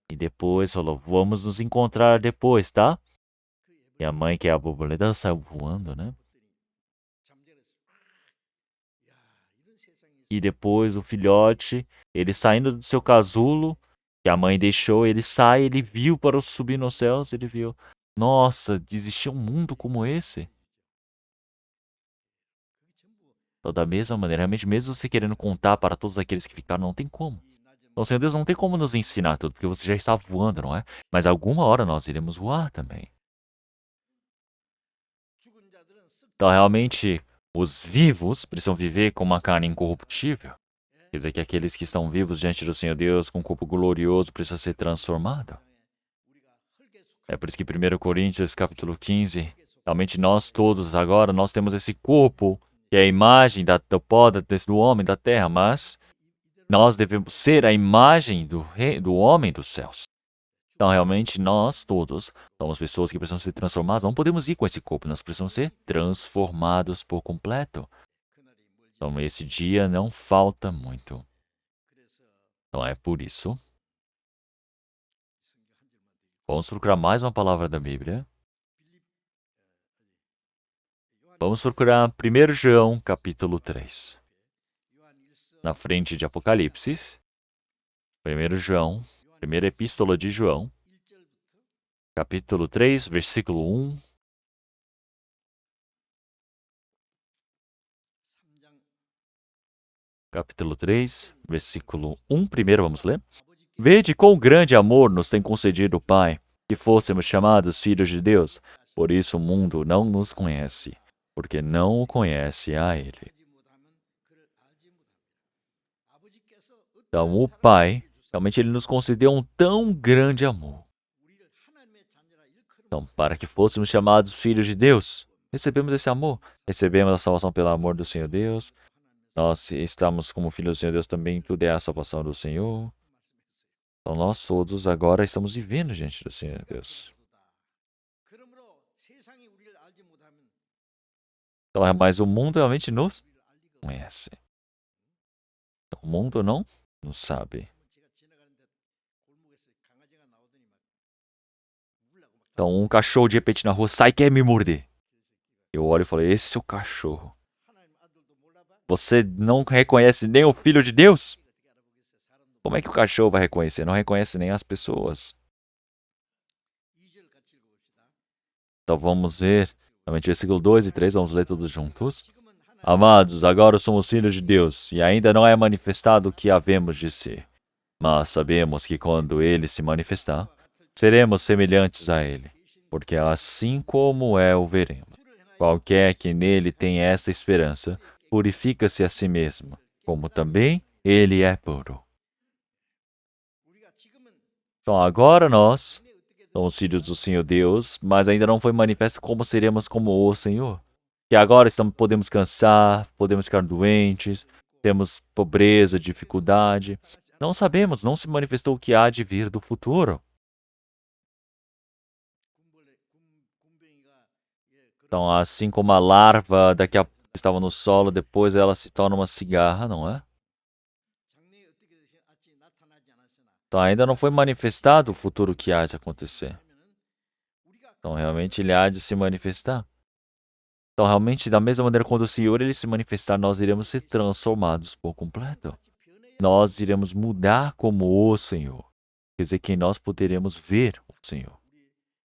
E depois falou, vamos nos encontrar depois, tá? E a mãe, que é a borboleta, ela saiu voando, né? E depois o filhote, ele saindo do seu casulo, que a mãe deixou, ele sai, ele viu para subir nos céus, ele viu, nossa, existia um mundo como esse. Então, da mesma maneira, realmente, mesmo você querendo contar para todos aqueles que ficaram, não tem como. Então, Senhor Deus não tem como nos ensinar tudo, porque você já está voando, não é? Mas alguma hora nós iremos voar também. Então, realmente, os vivos precisam viver com uma carne incorruptível. Quer dizer que aqueles que estão vivos diante do Senhor Deus com um corpo glorioso precisam ser transformados. É por isso que 1 Coríntios capítulo 15, realmente nós todos agora, nós temos esse corpo, que é a imagem do pó do homem da terra, mas nós devemos ser a imagem do homem dos céus. Então, realmente, nós todos somos pessoas que precisam ser transformadas. Não podemos ir com esse corpo, nós precisamos ser transformados por completo. Então, esse dia não falta muito. Então, é por isso. Vamos procurar mais uma palavra da Bíblia. Vamos procurar 1 João, capítulo 3. Na frente de Apocalipse. 1 João, primeira epístola de João, capítulo 3, versículo 1. Capítulo 3, versículo 1. Primeiro vamos ler. Vede quão grande amor nos tem concedido o Pai, que fôssemos chamados filhos de Deus. Por isso o mundo não nos conhece, porque não o conhece a Ele. Então o Pai, realmente Ele nos concedeu um tão grande amor. Então, para que fôssemos chamados filhos de Deus, recebemos esse amor. Recebemos a salvação pelo amor do Senhor Deus. Nós estamos como filhos do Senhor Deus também, tudo é a salvação do Senhor. Então, nós todos agora estamos vivendo diante do Senhor Deus. Então, mas o mundo realmente nos conhece. Então, o mundo não nos sabe. Então, um cachorro de repente na rua sai e quer me morder. Eu olho e falo, esse é o cachorro. Você não reconhece nem o Filho de Deus? Como é que o cachorro vai reconhecer? Não reconhece nem as pessoas. Então vamos ver, realmente, versículo 2 e 3, vamos ler todos juntos. Amados, agora somos filhos de Deus, e ainda não é manifestado o que havemos de ser. Mas sabemos que quando Ele se manifestar, seremos semelhantes a Ele, porque assim como é o veremos. Qualquer que nele tem esta esperança, purifica-se a si mesmo, como também Ele é puro. Então agora nós somos filhos do Senhor Deus, mas ainda não foi manifesto como seremos como o Senhor. Que agora podemos cansar, podemos ficar doentes, temos pobreza, dificuldade. Não sabemos, não se manifestou o que há de vir do futuro. Então, assim como a larva daqui a pouco estava no solo, depois ela se torna uma cigarra, não é? Então, ainda não foi manifestado o futuro que há de acontecer. Então, realmente, ele há de se manifestar. Então, realmente, da mesma maneira, quando o Senhor ele se manifestar, nós iremos ser transformados por completo. Nós iremos mudar como o Senhor. Quer dizer que nós poderemos ver o Senhor.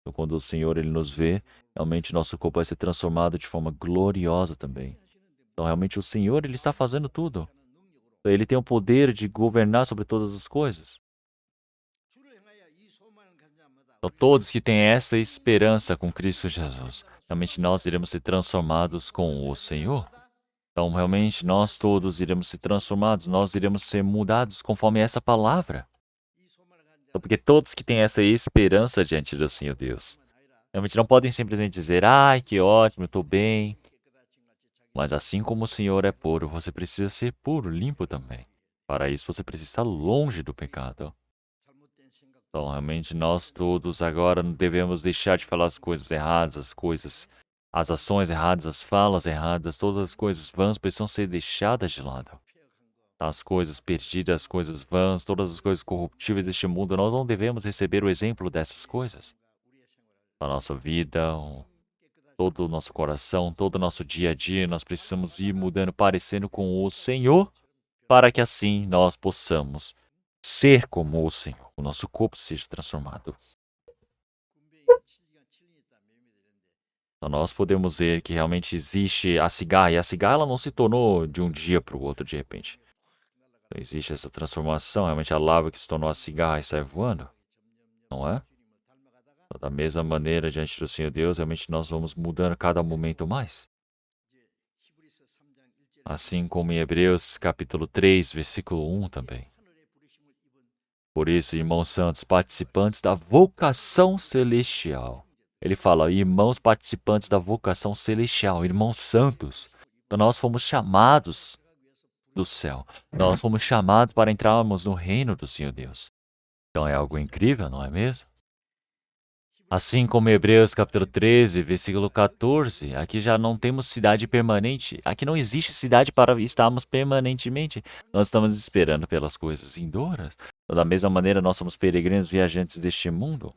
Então, quando o Senhor ele nos vê, realmente nosso corpo vai ser transformado de forma gloriosa também. Então, realmente, o Senhor ele está fazendo tudo. Ele tem o poder de governar sobre todas as coisas. Então, todos que têm essa esperança com Cristo Jesus, realmente nós iremos ser transformados com o Senhor. Então, realmente, nós todos iremos ser transformados, nós iremos ser mudados conforme essa palavra. Então, porque todos que têm essa esperança diante do Senhor Deus, realmente não podem simplesmente dizer, ai, que ótimo, eu estou bem. Mas assim como o Senhor é puro, você precisa ser puro, limpo também. Para isso, você precisa estar longe do pecado. Então, realmente, nós todos agora não devemos deixar de falar as coisas erradas, as ações erradas, as falas erradas, todas as coisas vãs precisam ser deixadas de lado. As coisas perdidas, as coisas vãs, todas as coisas corruptíveis deste mundo, nós não devemos receber o exemplo dessas coisas. Na nossa vida, todo o nosso coração, todo o nosso dia a dia, nós precisamos ir mudando, parecendo com o Senhor, para que assim nós possamos ser como o Senhor, o nosso corpo seja transformado. Então, nós podemos ver que realmente existe a cigarra, e a cigarra ela não se tornou de um dia para o outro de repente. Então, existe essa transformação, realmente a larva que se tornou a cigarra e sai voando, não é? Então, da mesma maneira, diante do Senhor Deus, realmente nós vamos mudando cada momento mais. Assim como em Hebreus capítulo 3, versículo 1 também. Por isso, irmãos santos, participantes da vocação celestial. Ele fala, irmãos participantes da vocação celestial, irmãos santos. Então nós fomos chamados do céu. Nós fomos chamados para entrarmos no reino do Senhor Deus. Então é algo incrível, não é mesmo? Assim como Hebreus capítulo 13, versículo 14, aqui já não temos cidade permanente. Aqui não existe cidade para estarmos permanentemente. Nós estamos esperando pelas coisas vindouras. Da mesma maneira, nós somos peregrinos viajantes deste mundo.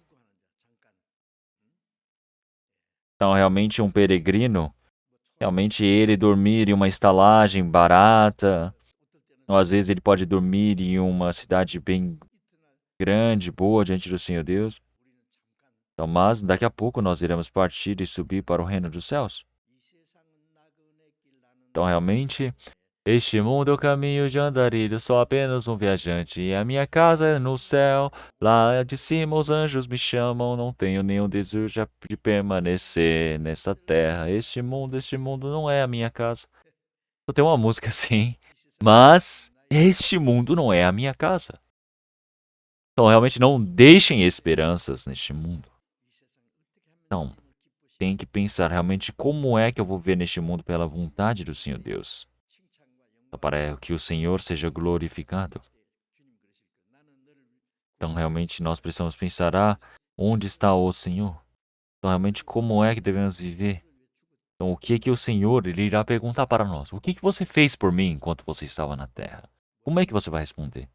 Então, realmente, um peregrino, realmente ele dormir em uma estalagem barata, ou às vezes ele pode dormir em uma cidade bem grande, boa, diante do Senhor Deus. Então, mas daqui a pouco nós iremos partir e subir para o reino dos céus. Então, realmente, este mundo é o caminho de andarilho, sou apenas um viajante, e a minha casa é no céu. Lá de cima os anjos me chamam, não tenho nenhum desejo de permanecer nessa terra. Este mundo não é a minha casa. Eu tenho uma música assim, mas este mundo não é a minha casa. Então, realmente, não deixem esperanças neste mundo. Então, tem que pensar realmente como é que eu vou viver neste mundo pela vontade do Senhor Deus. Então, para que o Senhor seja glorificado. Então, realmente, nós precisamos pensar, onde está o Senhor? Então, realmente, como é que devemos viver? Então, o que é que o Senhor ele irá perguntar para nós? O que é que você fez por mim enquanto você estava na terra? Como é que você vai responder?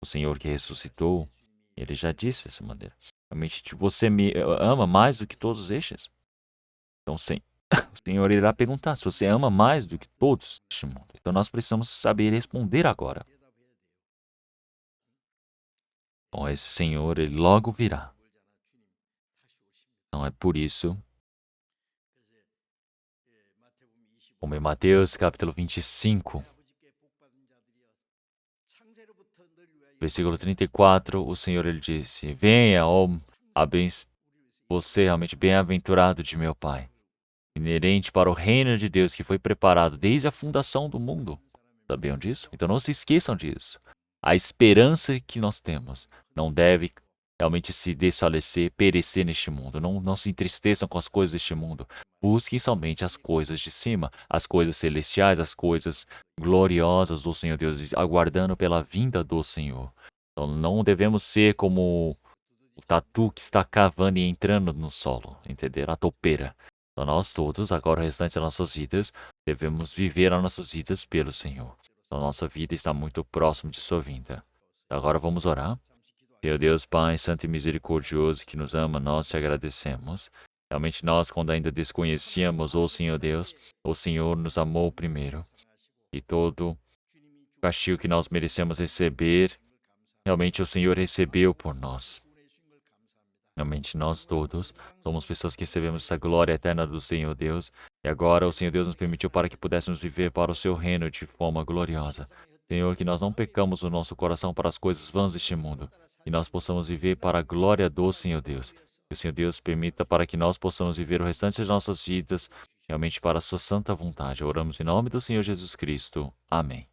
O Senhor que ressuscitou, ele já disse dessa maneira. Realmente, você me ama mais do que todos estes? Então, sim, o Senhor irá perguntar se você ama mais do que todos este mundo. Então, nós precisamos saber responder agora. Bom, esse Senhor, ele logo virá. Não é por isso, como em Mateus capítulo 25, versículo 34, o Senhor ele disse, venha, ó, você realmente bem-aventurado de meu Pai, inerente para o reino de Deus que foi preparado desde a fundação do mundo. Sabiam disso? Então não se esqueçam disso. A esperança que nós temos não deve realmente se desfalecer, perecer neste mundo. Não se entristeçam com as coisas deste mundo. Busquem somente as coisas de cima, as coisas celestiais, as coisas gloriosas do Senhor Deus, aguardando pela vinda do Senhor. Então não devemos ser como o tatu que está cavando e entrando no solo, entender? A topeira. Então, nós todos, agora o restante das nossas vidas, devemos viver as nossas vidas pelo Senhor. Então, nossa vida está muito próxima de sua vinda. Então, agora vamos orar. Senhor Deus, Pai Santo e Misericordioso, que nos ama, nós te agradecemos. Realmente nós, quando ainda desconhecíamos, Senhor Deus, o Senhor nos amou primeiro. E todo o castigo que nós merecemos receber, realmente o Senhor recebeu por nós. Realmente nós todos somos pessoas que recebemos essa glória eterna do Senhor Deus. E agora o Senhor Deus nos permitiu para que pudéssemos viver para o seu reino de forma gloriosa. Senhor, que nós não pecamos o nosso coração para as coisas vãs deste mundo. Que nós possamos viver para a glória do Senhor Deus. Que o Senhor Deus permita para que nós possamos viver o restante das nossas vidas realmente para a sua santa vontade. Oramos em nome do Senhor Jesus Cristo. Amém.